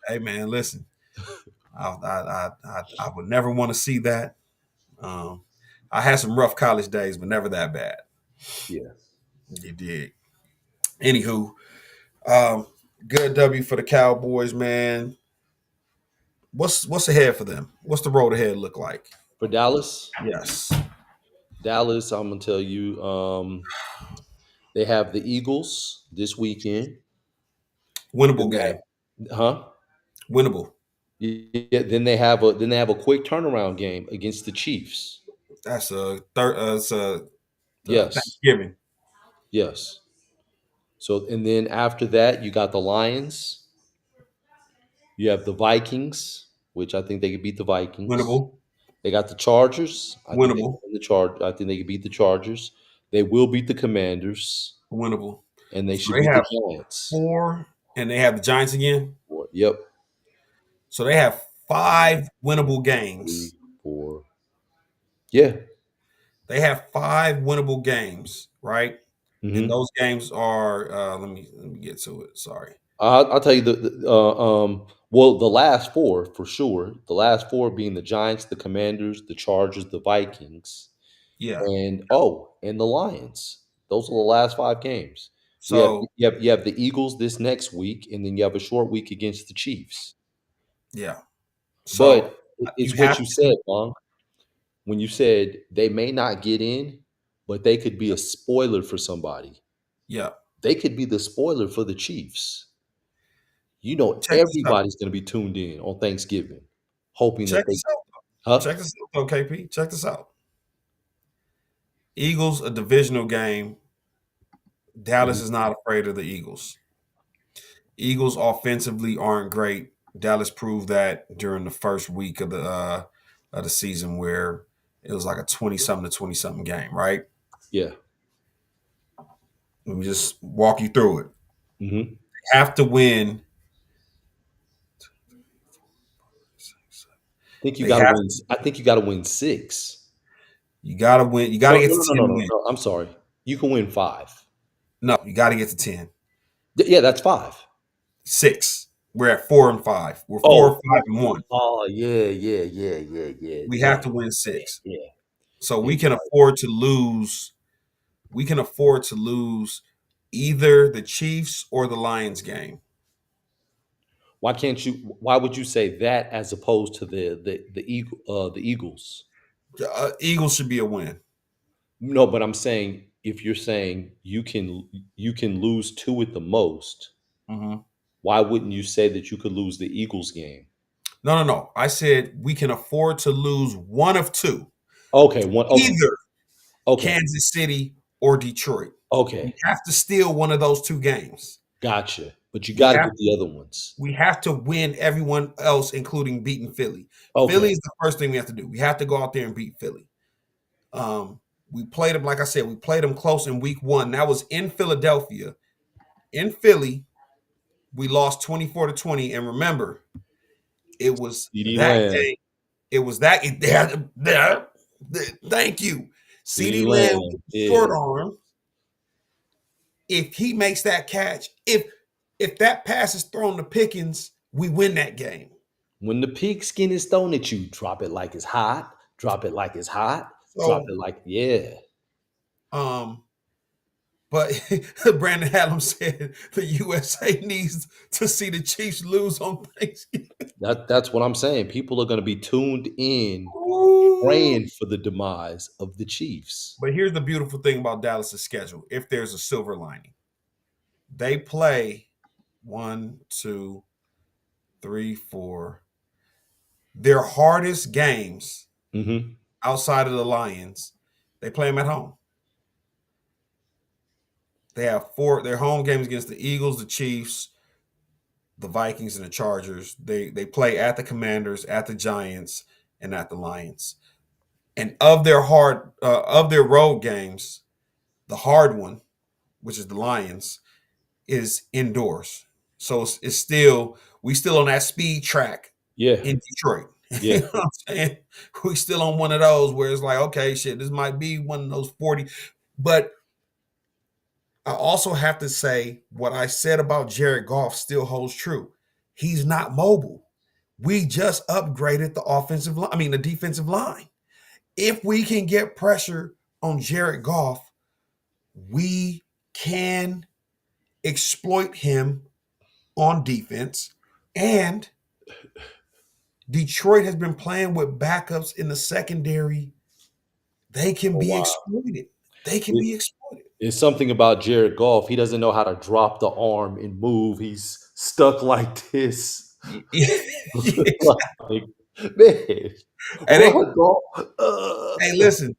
Hey man, listen. I would never want to see that. Um, I had some rough college days, but never that bad. Yeah. You did. Anywho, um, good W for the Cowboys, man. What's ahead for them? What's the road ahead look like? For Dallas, Yes. I'm gonna tell you, they have the Eagles this weekend. Winnable Then they game. have, huh? Winnable. Yeah, then they have a quick turnaround game against the Chiefs. That's a third. It's a Yes, Thanksgiving. yes. So and then after that, you got the Lions. You have the Vikings, which I think they could beat the Vikings. Winnable. They got the Chargers. I think they can Winnable. win the charge. I think they could beat the Chargers. They will beat the Commanders, Winnable. and they So should they beat the have Giants. 4, and they have the Giants again. Yep. So they have One, 5 winnable three, games. 4. Yeah. They have 5 winnable games, right? And hmm those games are let me get to it. Sorry. I'll tell you well, the last four for sure. The last four being the Giants, the Commanders, the Chargers, the Vikings, Yeah. and the Lions. Those are the last 5 games. We have So you have the Eagles this next week, and then you have a short week against the Chiefs. yeah. So But you it's what have you to. said, Long, when you said they may not get in, but they could be a spoiler for somebody. Yeah. They could be the spoiler for the Chiefs. You know, Check this out. everybody's going to be tuned in on Thanksgiving, hoping Check that they, this out. huh? Check this out, though, KP. Check this out. Eagles, a divisional game. Dallas Mhm. is not afraid of the Eagles. Eagles offensively aren't great. Dallas proved that during the first week of the season, where it was like a 20 something to 20 something game. Right? Yeah. Let me just walk you through it. Hmm. Have to win. They have. I think you got to win 6. You got to win. You got No, to get no, to no, no, 10 no, no, wins. no. I'm sorry. You can win 5. No, you got to get to 10. Yeah, that's 5. 6. We're at 4-5. We're four, Oh, 5-1. yeah, yeah, yeah, yeah, yeah, We yeah, have to win yeah, 6. yeah, So yeah. we can afford to lose. We can afford to lose either the Chiefs or the Lions game. Why can't you? Why would you say that as opposed to the Eagles? Eagles should be a win. No, but I'm saying if you're saying you can lose 2 at the most, Mhm. why wouldn't you say that you could lose the Eagles game? No, no, no. I said we can afford to lose one of two, Okay, one. Okay, either okay, Kansas City or Detroit. We okay. have to steal one of those two games. Gotcha. But you We got to have get the other ones. we have to win everyone else, including beating Philly. Philly Okay. is the first thing we have to do. We have to go out there and beat Philly. We played them, like I said, we played them close in week 1. That was in Philadelphia. In Philly, we lost 24-20. And remember, it was CeeDee that Lamb. game. It was that. Thank you. CeeDee CeeDee Lamb Lamb. with the Yeah. short arm. If he makes that catch, if that pass is thrown to Pickens, we win that game. When the pigskin is thrown at you, drop it like it's hot. Drop it like it's hot. Drop So, it like, yeah. um, but Brandon Adams said the USA needs to see the Chiefs lose on Thanksgiving. That's what I'm saying. People are going to be tuned in, Ooh. praying for the demise of the Chiefs. But here's the beautiful thing about Dallas's schedule. If there's a silver lining, they play 1, 2, 3, 4. Their hardest games Hmm. outside of the Lions, they play them at home. They have 4 their home games against the Eagles, the Chiefs, the Vikings, and the Chargers. They play at the Commanders, at the Giants, and at the Lions. And of their road games, the hard one, which is the Lions, is indoors. So it's still we still on that speed track Yeah. in Detroit. You Yeah. know what I'm saying? We still on one of those where it's like, okay, shit, this might be one of those 40. But I also have to say what I said about Jared Goff still holds true. He's not mobile. We just upgraded the offensive line, I mean the defensive line. If we can get pressure on Jared Goff, we can exploit him on defense. And Detroit has been playing with backups in the secondary. They can Oh, be wow. exploited. They can It- be exploited. it's something about Jared Goff. He doesn't know how to drop the arm and move. He's stuck like this. Like, man, And they, run, Goff. hey, listen,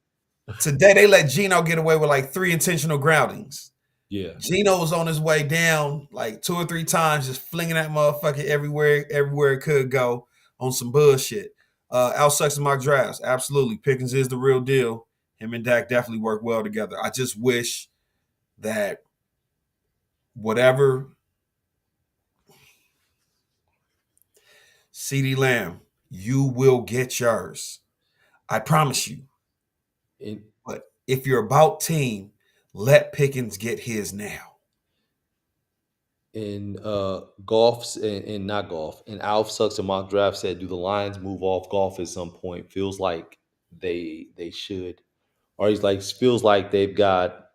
today they let Gino get away with like 3 intentional groundings. Yeah. Gino was on his way down like 2 or 3 times, just flinging that motherfucker everywhere it could go on some bullshit. Al sucks in mock drafts. Absolutely. Pickens is the real deal. Him and Dak definitely work well together. I just wish that whatever CeeDee Lamb, you will get yours. I promise you. And, But if you're about team, let Pickens get his now. and Goff's and not Golf and Alf Sucks in mock draft said, "Do the Lions move off Golf at some point?" Feels like they should, or he's like feels like they've got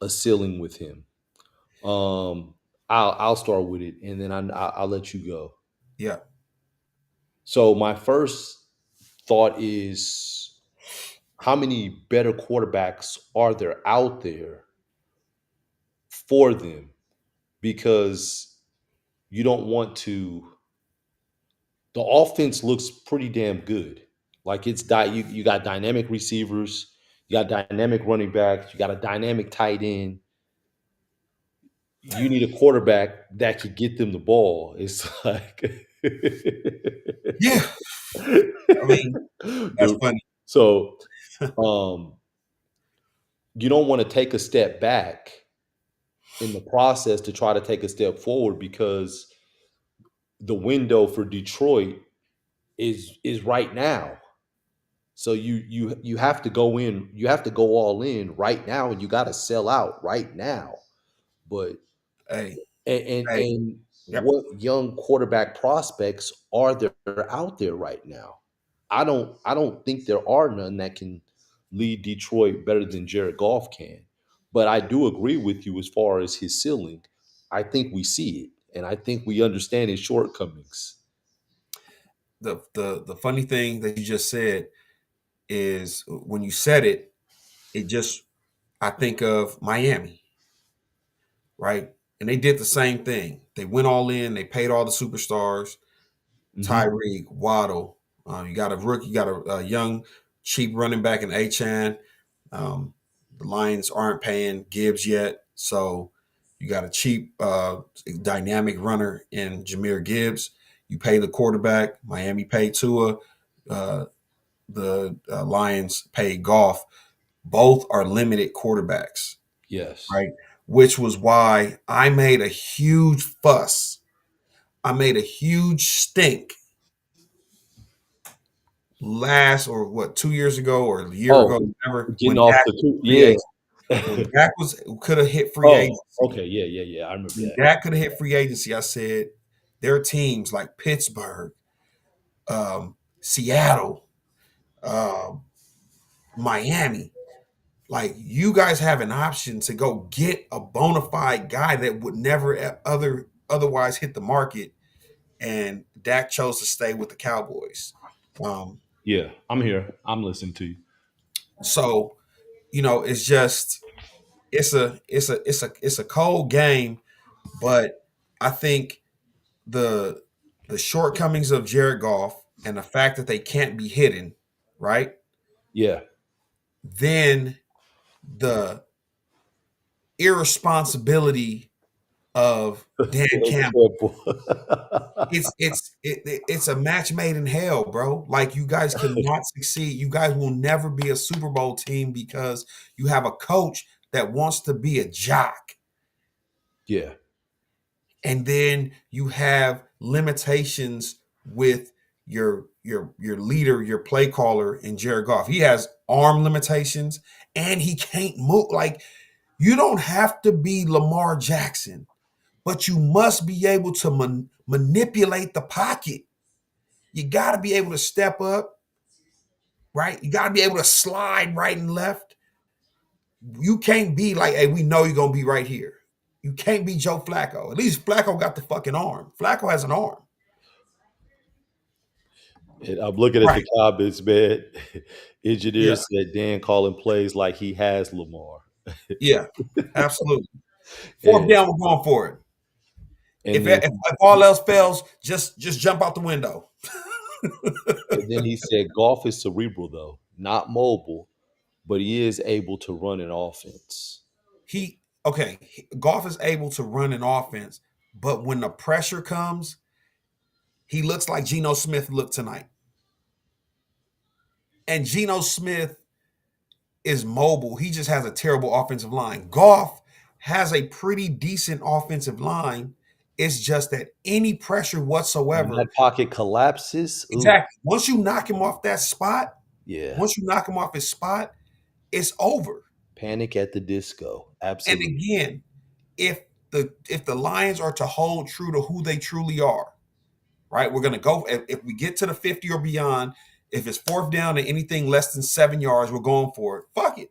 a ceiling with him. Um, I'll start with it, and then I'll let you go. Yeah. So my first thought is, how many better quarterbacks are there out there for them? Because you don't want to. The offense looks pretty damn good. Like you got dynamic receivers, you got dynamic running backs, you got a dynamic tight end. You need a quarterback that could get them the ball. It's like Yeah. I mean, that's the funny. so um you don't want to take a step back in the process to try to take a step forward, because the window for Detroit is right now. So you have to go in, you have to go all in right now, and you got to sell out right now. But Hey, hey, and yep. what young quarterback prospects are there out there right now? I don't think there are none that can lead Detroit better than Jared Goff can. But I do agree with you as far as his ceiling. I think we see it, and I think we understand his shortcomings. The funny thing that you just said is when you said it, it just I think of Miami, right? And they did the same thing. They went all in. They paid all the superstars. Hmm. Tyreek, Waddle. You got a rookie. You got a young, cheap running back in Achan. Um, the Lions aren't paying Gibbs yet, so you got a cheap, dynamic runner in Jameer Gibbs. You pay the quarterback. Miami paid Tua. Uh, the Lions paid Goff. Both are limited quarterbacks, Yes. right? Which was why I made a huge fuss. I made a huge stink last or what 2 years ago or a year ago, Oh, whatever, getting off the free yeah. agent. When Dak was could have hit free Oh, agency, okay, yeah, yeah, yeah. I remember when that. Dak could have hit free agency, I said there are teams like Pittsburgh, Seattle, uh, Miami. Like you guys have an option to go get a bona fide guy that would never otherwise hit the market, and Dak chose to stay with the Cowboys. Um, Yeah, I'm here. I'm listening to you. so it's just it's a cold game, but I think the the shortcomings of Jared Goff and the fact that they can't be hidden, right? Yeah. Then the irresponsibility of Dan Campbell. It's a match made in hell, bro. Like you guys cannot succeed. You guys will never be a Super Bowl team because you have a coach that wants to be a jock. Yeah. And then you have limitations with your leader, your play caller in Jared Goff. He has arm limitations and he can't move. Like you don't have to be Lamar Jackson, but you must be able to manipulate the pocket. You got to be able to step up, right? You got to be able to slide right and left. You can't be like, hey, we know you're gonna be right here. You can't be Joe Flacco. At least Flacco got the fucking arm. Flacco has an arm. And I'm looking at Right. the comments, man. Engineer Yeah. said Dan calling plays like he has Lamar. Yeah. Absolutely. Fourth And down, we're going for it. and If all else fails, just jump out the window. then he said golf is cerebral though, not mobile, but he is able to run an offense. Goff is able to run an offense, but when the pressure comes, he looks like Geno Smith looked tonight. And Geno Smith is mobile. He just has a terrible offensive line. Goff has a pretty decent offensive line. It's just that any pressure When whatsoever, that pocket collapses, ooh, exactly. Once you knock him off that spot, yeah. once you knock him off his spot, it's over. Panic at the disco. And Absolutely. again, if the Lions are to hold true to who they truly are, right? We're gonna go if we get to the 50 or beyond, if it's fourth down and anything less than 7 yards, we're going for it. Fuck it.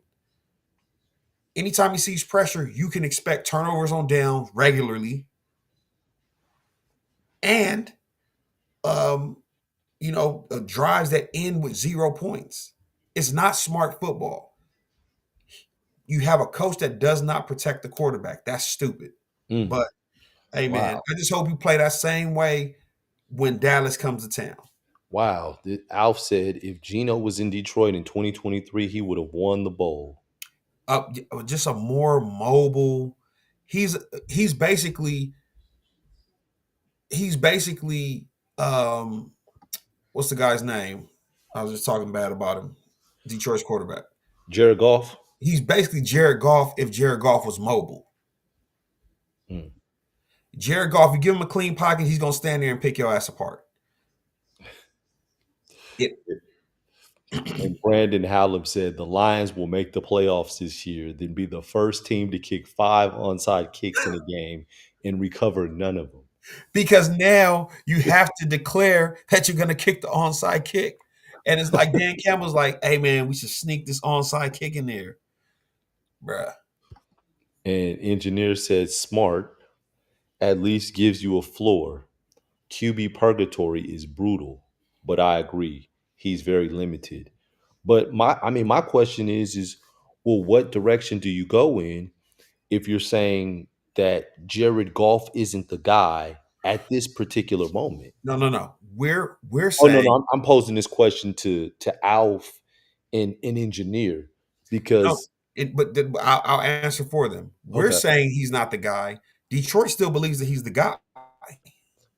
Anytime he sees pressure, you can expect turnovers on down regularly, and um, drives that end with 0 points. It's not smart football. You have a coach that does not protect the quarterback. That's stupid. Mm, But hey, man, wow. I just hope you play that same way when Dallas comes to town. Wow. Alf said if Gino was in Detroit in 2023, he would have won the bowl. Just a more mobile. He's he's basically he's basically um what's the guy's name? I was just talking bad about him. Detroit's quarterback. Jared Goff? He's basically Jared Goff if Jared Goff was mobile. Mm. Jared Goff, you give him a clean pocket, he's gonna stand there and pick your ass apart. It, And Brandon Hallam said the Lions will make the playoffs this year, then be the first team to kick 5 onside kicks in a game and recover none of them. because now you have to declare that you're gonna kick the onside kick. And it's like Dan Campbell's like, hey man, we should sneak this onside kick in there. Bruh. And engineer said smart at least gives you a floor. QB purgatory is brutal, but I agree. He's very limited. But my question is well, what direction do you go in if you're saying that Jared Goff isn't the guy at this particular moment? No. We're Oh no, saying no, I'm posing this question to Alf and engineer no, because I'll answer for them. We're okay, saying he's not the guy. Detroit still believes that he's the guy.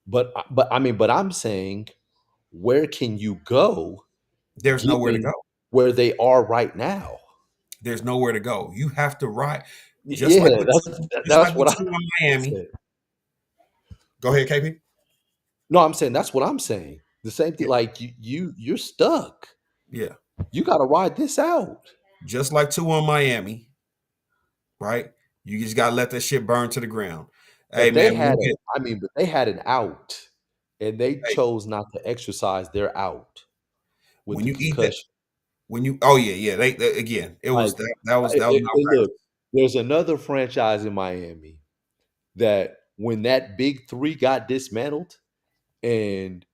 but I'm saying where can you go There's nowhere to go. given where they are right now? There's nowhere to go. You have to ride, just like Yeah, with just that's like what with I two in Miami. said. Go ahead, KP. No, I'm saying that's what I'm saying. The same thing. Yeah, Like you're stuck. yeah. You got to ride this out. Just like two in Miami, right? You just gotta let that shit burn to the ground. Hey But they man, had a, but they had an out, and they hey, chose not to exercise their out with when the you eat that, concussion. oh yeah, they again, it Like, was that was look, malpractice. there's another franchise in Miami that when that big three got dismantled, and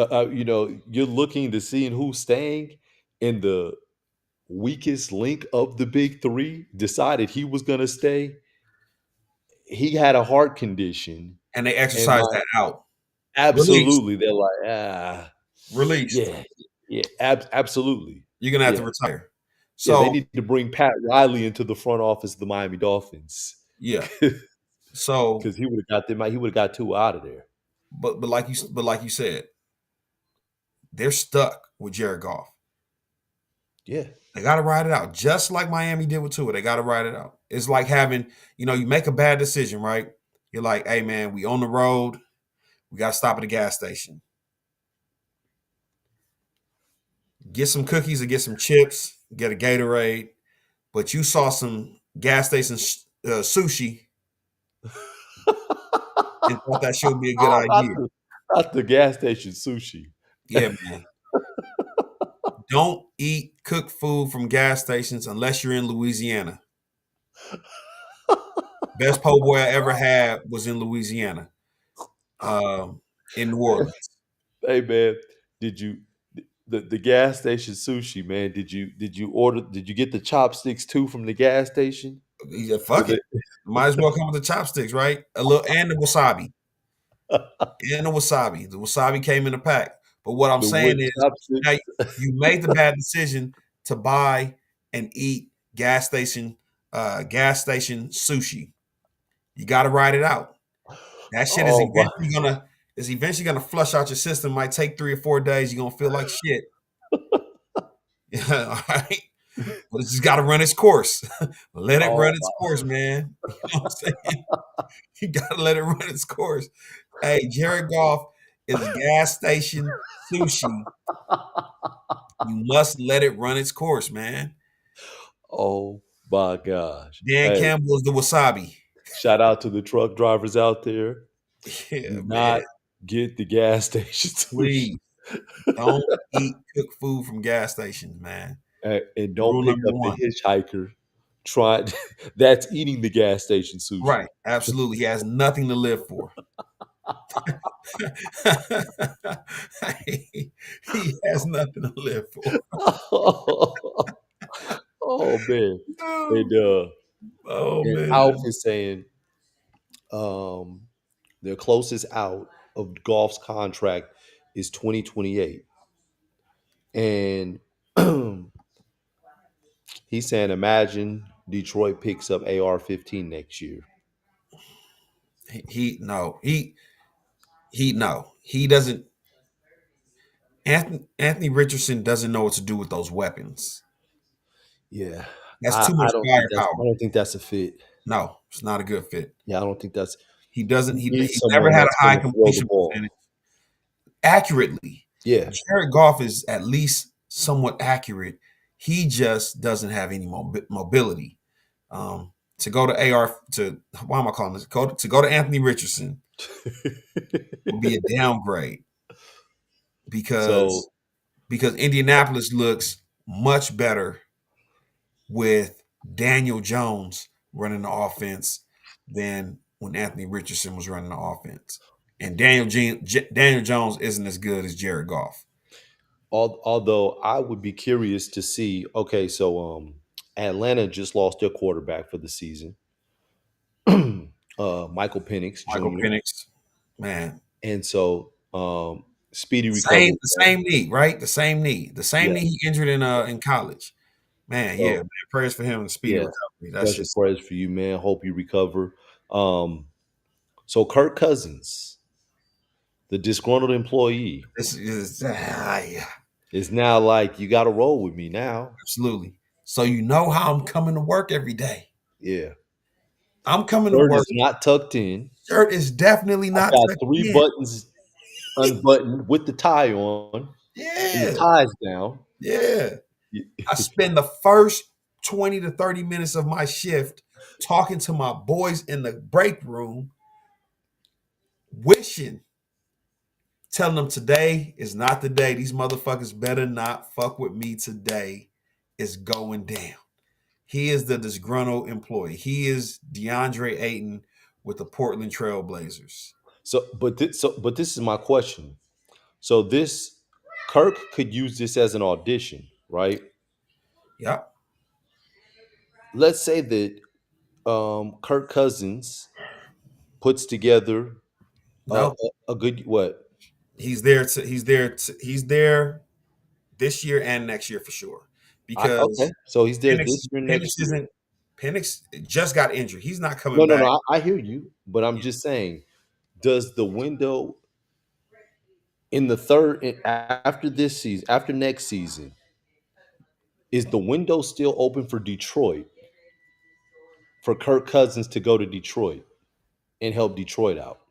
you're looking to see who's staying, and the weakest link of the big three decided he was going to stay. He had a heart condition, And they and exercised that out. Released. absolutely, they're like, Released. yeah, yeah, absolutely, You're gonna have to yeah, retire. yeah. They So need to bring Pat Riley into the front office of the Miami Dolphins yeah. So because he would have got them. He would have got two out of there. but like you said, they're stuck with Jared Goff. Yeah, They got to ride it out, just like Miami did with Tua. They got to ride it out. It's like having, you make a bad decision, right? You're like, hey man, we on the road. We got to stop at a gas station, get some cookies or get some chips, get a Gatorade. But you saw some gas station sushi and thought that should be a good oh, idea. not the gas station sushi. Yeah, man. Don't eat cooked food from gas stations unless you're in Louisiana. Best po' boy I ever had was in Louisiana, in New Orleans. Hey man, did you the gas station sushi, man? Did you get the chopsticks too from the gas station? He said, Or "Fuck it, might as well come with the chopsticks, right? A little and the wasabi, and the wasabi. The wasabi came in a pack. But what I'm the wood saying is, now chopsticks? you made the bad decision to buy and eat gas station sushi. You got to ride it out. That shit Oh my is eventually gonna flush out your system. Might take 3 or 4 days. You're gonna feel like shit. All right. But it's just got to run its course. Let it run oh its course, man. You know what I'm saying? You got to let it run its course. Hey, Jared Goff is gas station sushi. You must let it run its course, man. oh my gosh. Dan Hey, Campbell is the wasabi. shout out to the truck drivers out there. Yeah, Do man. not get the gas station sushi. Please don't eat cooked food from gas stations, man. And don't Rule pick number up the one. hitchhiker trying that's eating the gas station sushi. Right. Absolutely. He has nothing to live for. He has nothing to live for. Oh man. Oh, And uh oh and Alf man. is saying um their closest out of golf's contract is 2028. And he's saying imagine Detroit picks up AR-15 next year. He no. He no. He doesn't. Anthony Richardson doesn't know what to do with those weapons. Yeah. That's I, too I much don't think that's firepower. I don't think that's a fit. No, it's not a good fit. Yeah, I don't think that's He doesn't. he He's needs never someone had that's a high gonna throw the completion ball. percentage accurately. Yeah. Jared Goff is at least somewhat accurate. He just doesn't have any mobility. To go to AR to why am I calling this? To go to Anthony Richardson would be a downgrade So because Indianapolis looks much better with Daniel Jones running the offense than when Anthony Richardson was running the offense. And Daniel Jones isn't as good as Jared Goff. although I would be curious to see, okay, so Atlanta just lost their quarterback for the season. Michael Penix Michael Jr. Penix, man, And so speedy same recovery the for him. same knee, right? The same Yeah, knee he injured in college. Man, yeah, so man, prayers for him and speedy yeah, recovery. That's special just prayers for you, man. Hope you recover. So Kirk Cousins, the disgruntled employee, this is yeah, is now like, you got to roll with me now. absolutely. So you know how I'm coming to work every day. Yeah, I'm coming to shirt work. is not tucked in. Shirt is definitely I've not got tucked three in. buttons unbuttoned with the tie on, and the Yeah, tie's down. yeah. I spend the first 20 to 30 minutes of my shift talking to my boys in the break room, wishing, telling them today is not the day. These motherfuckers better not fuck with me today. It's going down. He is the disgruntled employee. He is DeAndre Ayton with the Portland Trailblazers. But this is my question. So this Kirk could use this as an audition, right? Yep. Let's say that Kirk Cousins puts together No, a good what? he's there this year and next year for sure. Okay, Because so he's there this Penix year, Penix next year. isn't Penix just got injured. He's not No, coming no, back. no. I hear you, but I'm just saying, does the window in the after this season, after next season, is the window still open for Detroit for Kirk Cousins to go to Detroit and help Detroit out?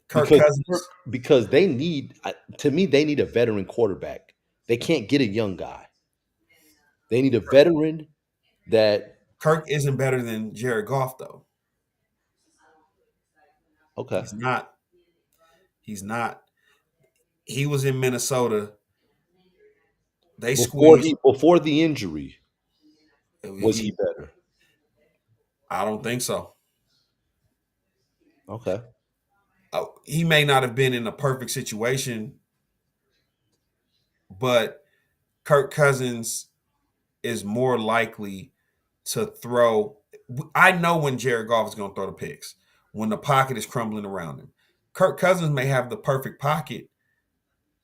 Kirk Because Cousins, because they need, to me, they need a veteran quarterback. They can't get a young guy. They need a veteran that Kirk isn't better than Jared Goff though. okay. He's not. He's not. He was in Minnesota. They squeezed. Before the injury, was he He, better? I don't think so. Okay. He may not have been in a perfect situation, but Kirk Cousins is more likely to throw. I know when Jared Goff is going to throw the picks when the pocket is crumbling around him. Kirk Cousins may have the perfect pocket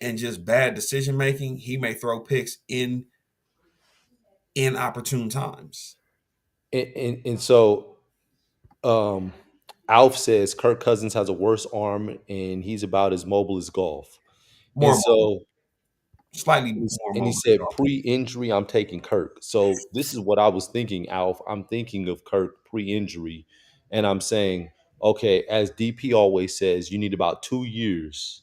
and just bad decision making. He may throw picks in inopportune times. And so um Alf says Kirk Cousins has a worse arm and he's about as mobile as golf. And More mobile, so slightly more and he mobile. said pre-injury, I'm taking Kirk. So this is what I was thinking, Alf. I'm thinking of Kirk pre-injury, and I'm saying, okay, as DP always says, you need about 2 years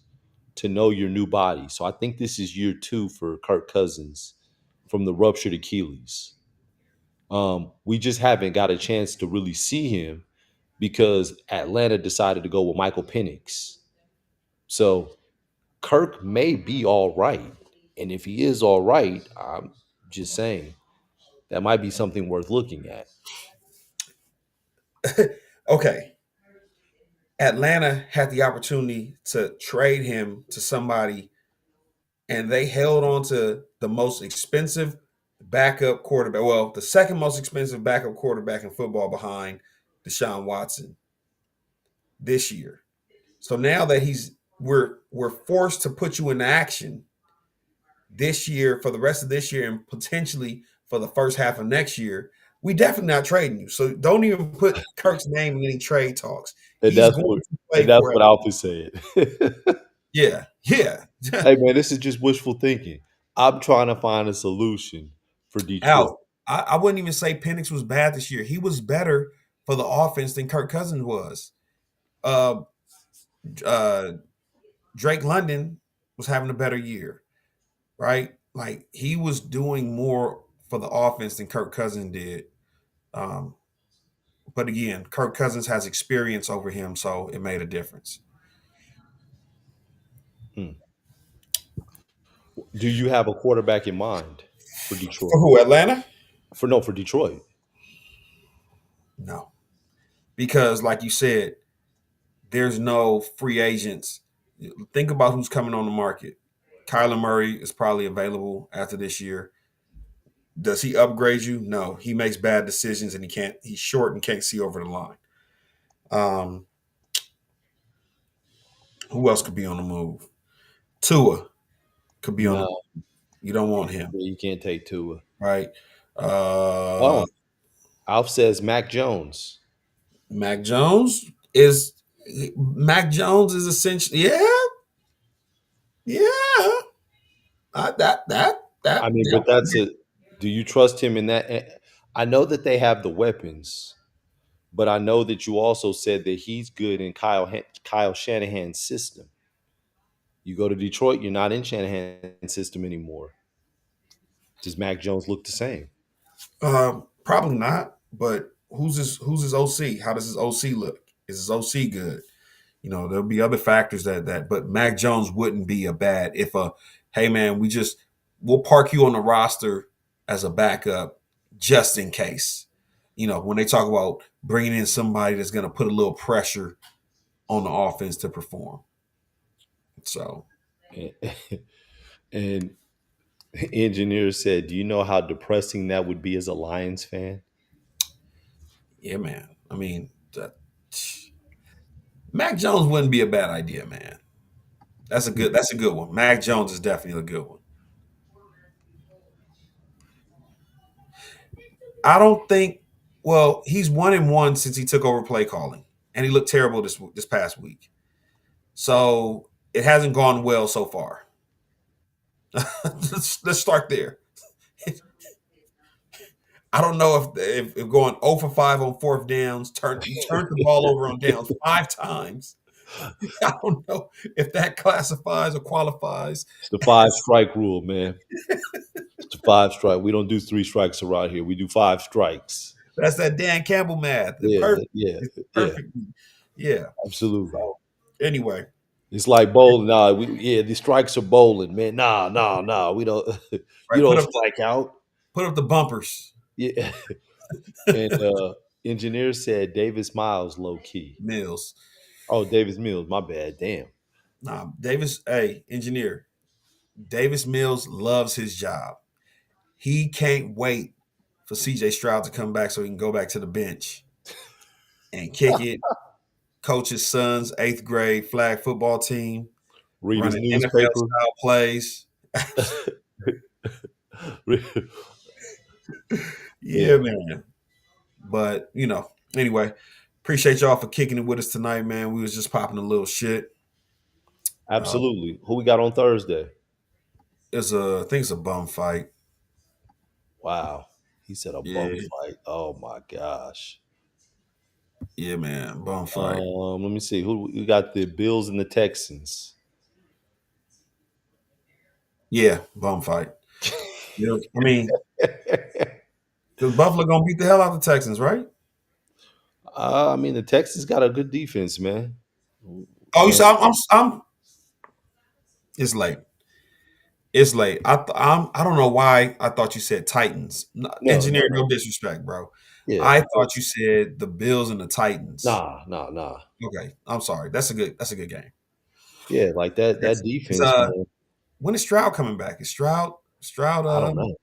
to know your new body. So I think this is year 2 for Kirk Cousins from the ruptured Achilles. We just haven't got a chance to really see him because Atlanta decided to go with Michael Penix. So Kirk may be all right. And if he is all right, I'm just saying That might be something worth looking at. Okay, Atlanta had the opportunity to trade him to somebody, and they held on to the most expensive backup quarterback. Well, the second most expensive backup quarterback in football behind Deshaun Watson this year. So now that we're forced to put you in action this year for the rest of this year and potentially for the first half of next year, we definitely not trading you. So don't even put Kirk's name in any trade talks. And He's that's going what to and play that's for what it. Alpha said. Yeah, yeah. Hey man, this is just wishful thinking. I'm trying to find a solution for Detroit. Al, I wouldn't even say Penix was bad this year. He was better for the offense than Kirk Cousins was. Uh, uh, Drake London was having a better year, right? Like he was doing more for the offense than Kirk Cousins did. Um, but again, Kirk Cousins has experience over him, so it made a difference. Hmm. Do you have a quarterback in mind for For Detroit? who? Atlanta? For Detroit. No, because like you said, there's no free agents. Think about who's coming on the market. Kyler Murray is probably available after this year. Does he upgrade you? No. He makes bad decisions and he can't. He's short and can't see over the line. Um, who else could be on the move? Tua could be on the. No, You don't want him, you can't take Tua. right? Uh, Oh, Alf says Mac Jones. Mac Jones is Mac Jones is essentially yeah. I mean, Yeah. but that's a. Do you trust him in that? I know that they have the weapons, but I know that you also said that he's good in Kyle Shanahan's system. You go to Detroit, you're not in Shanahan's system anymore. Does Mac Jones look the same? Probably not. But who's his OC? How does his OC look? Is his OC good? There'll be other factors but Mac Jones wouldn't be a bad if hey man, we'll park you on the roster as a backup just in case. When they talk about bringing in somebody that's going to put a little pressure on the offense to perform. So, And engineer said, "Do you know how depressing that would be as a Lions fan?" yeah, man. I mean, Mac Jones wouldn't be a bad idea, man. That's a good one. Mac Jones is definitely a good one. I don't think. Well, he's 1-1 since he took over play calling, and he looked terrible this past week. So it hasn't gone well so far. Let's start there. I don't know if going 0 for 5 on fourth downs, you turned the ball over on downs 5 times. I don't know if that classifies or qualifies. It's the five strike rule, man. It's the five strike. We don't do three strikes around here. We do five strikes. That's that Dan Campbell math. It's Yeah, perfect. yeah, It's yeah. perfect. Yeah. Absolutely. So anyway, It's like bowling. Nah, the strikes are bowling, man. Nah. We don't. You right. don't strike out. Put up the bumpers, Yeah. And engineer said Davis Miles low key. Mills. Oh, Davis Mills. My bad. Damn. Nah, Davis. Hey, engineer. Davis Mills loves his job. He can't wait for CJ Stroud to come back so he can go back to the bench and kick it, coach his son's eighth grade flag football team, Read his running NFL newspaper. style plays. Yeah, Yeah, man. But anyway, appreciate y'all for kicking it with us tonight, man. We was just popping a little shit. Uh, absolutely. Who we got on Thursday? I think it's a bum fight. Wow. He said a bum Yeah, fight. Oh my gosh. yeah, man, bum fight. Let me see. Who we got? The Bills and the Texans. Yeah, bum fight. I mean, because Buffalo gonna beat the hell out of the Texans, right? I mean, the Texans got a good defense, man. Oh, you And said I'm. It's late. It's late. I don't know why I thought you said Titans. No, Engineer, no, no no. disrespect, bro. Yeah. I thought you said the Bills and the Titans. Nah, nah, nah. Okay, I'm sorry. That's a good game. Yeah, like that It's defense, man. when is Stroud coming back? Is Stroud I don't know.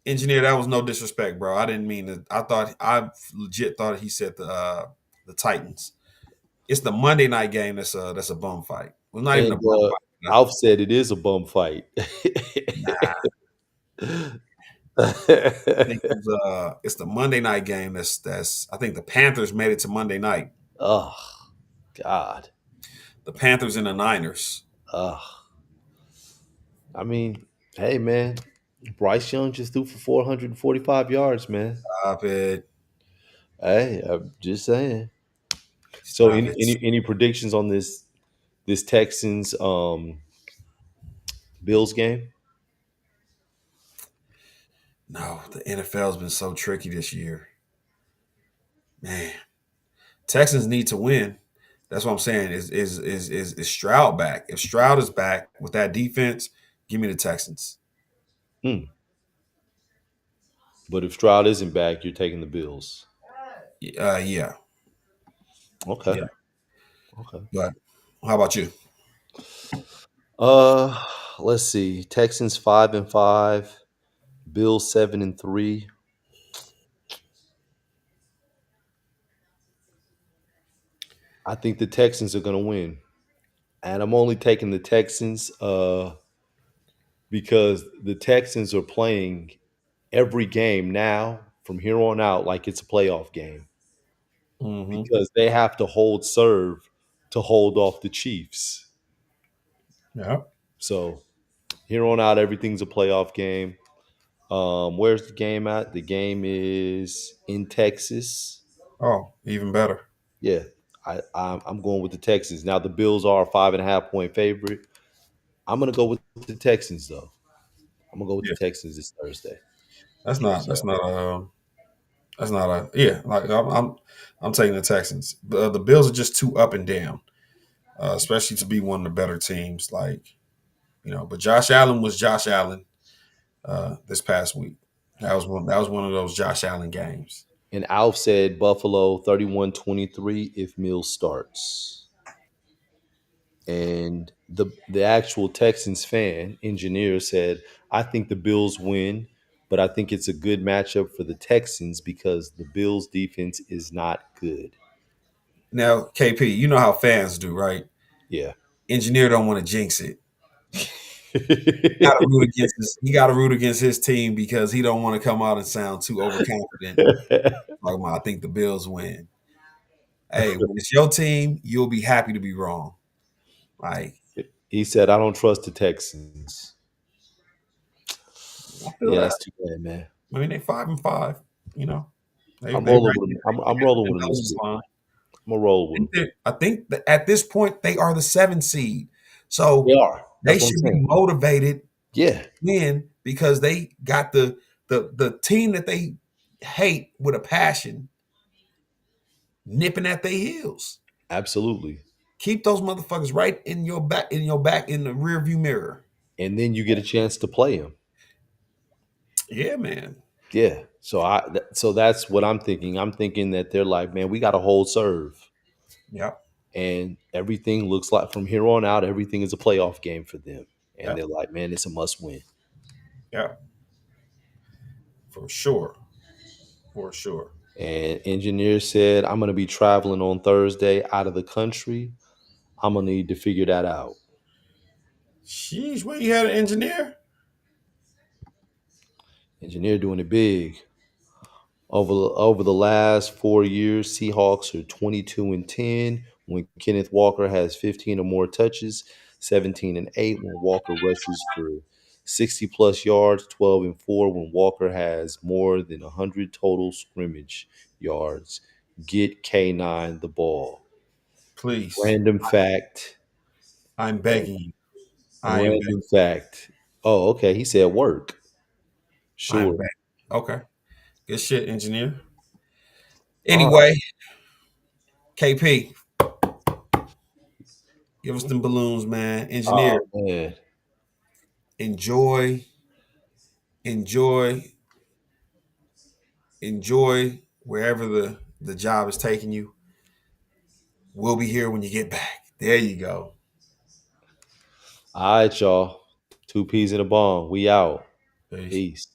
engineer? That was no disrespect, bro. I didn't mean to. I legit thought he said the Titans. It's the Monday night game that's a bum fight. Well, not even a And bum fight. Alf said it is a bum fight. Nah, I think it's the Monday night game. That's I think the Panthers made it to Monday night. Oh God. The Panthers and the Niners. Oh. I mean, hey man, Bryce Young just threw for 445 yards, man. Stop it. Hey, I'm just saying. So Stop it. any predictions on this Texans Bills game? No, the NFL's been so tricky this year. Man, Texans need to win. That's what I'm saying. Is Stroud back? If Stroud is back with that defense, give me the Texans. Hmm. But if Stroud isn't back, you're taking the Bills. Yeah, Okay. yeah. Okay. But how about you? Uh let's see. Texans 5-5, Bills 7-3. I think the Texans are gonna win. And I'm only taking the Texans because the Texans are playing every game now from here on out like it's a playoff game Mm-hmm. because they have to hold serve to hold off the Chiefs. Yeah. So here on out, everything's a playoff game. Where's the game at? The game is in Texas. Oh, even better. Yeah, I'm going with the Texans. Now the Bills are a 5.5 point favorite. I'm gonna go with the Texans though. I'm gonna go with the Yeah, Texans this Thursday. that's not. So That's not. That's not a. Yeah, like I'm taking the Texans. The Bills are just too up and down, especially to be one of the better teams. Like but Josh Allen was Josh Allen this past week. That was one. That was one of those Josh Allen games. and Alf said Buffalo 31-23 if Mills starts. And the actual Texans fan engineer said, I think the Bills win, but I think it's a good matchup for the Texans because the Bills defense is not good. Now, KP, you know how fans do, right? Yeah. Engineer don't want to jinx it. Got to root against his. He got to root against his team because he don't want to come out and sound too overconfident. Like, I think the Bills win. Hey, when it's your team, you'll be happy to be wrong. Like, He said, I don't trust the Texans. I feel Yeah, that. that's too bad, man. I mean, they 5-5. You know, they I'm they rolling right with him. there. I'm rolling with him this Intelligence week. line. I'm gonna roll with him. I think that at this point they are the 7th seed, They so are. they That's what I'm should be saying. motivated Yeah, to win because they got the team that they hate with a passion nipping at their heels. absolutely. Keep those motherfuckers right in your back in the rear view mirror. And then you get a chance to play him. Yeah, man. Yeah. So that's what I'm thinking. I'm thinking that they're like, man, we got to hold serve, Yep. and everything looks like from here on out, everything is a playoff game for them. And Yep. they're like, man, it's a must win. Yep. For sure. For sure. And engineer said, I'm gonna be traveling on Thursday out of the country. I'm gonna need to figure that out. Sheesh, where you had an engineer? Engineer doing it big. Over the last 4 years, Seahawks are 22-10 when Kenneth Walker has 15 or more touches, 17-8 when Walker rushes for 60 plus yards, 12-4 when Walker has more than 100 total scrimmage yards. Get K9 the ball. Please. Random fact. I'm begging you. I am Random fact. Oh, okay. He said work. I'm Sure. begging. Okay. Good shit, engineer. All right. Anyway, KP, give us them balloons, man. Engineer, Oh man. enjoy, enjoy, enjoy wherever the job is taking you. We'll be here when you get back. There you go. All right, y'all. Two peas in a bong. We out. Peace. Peace.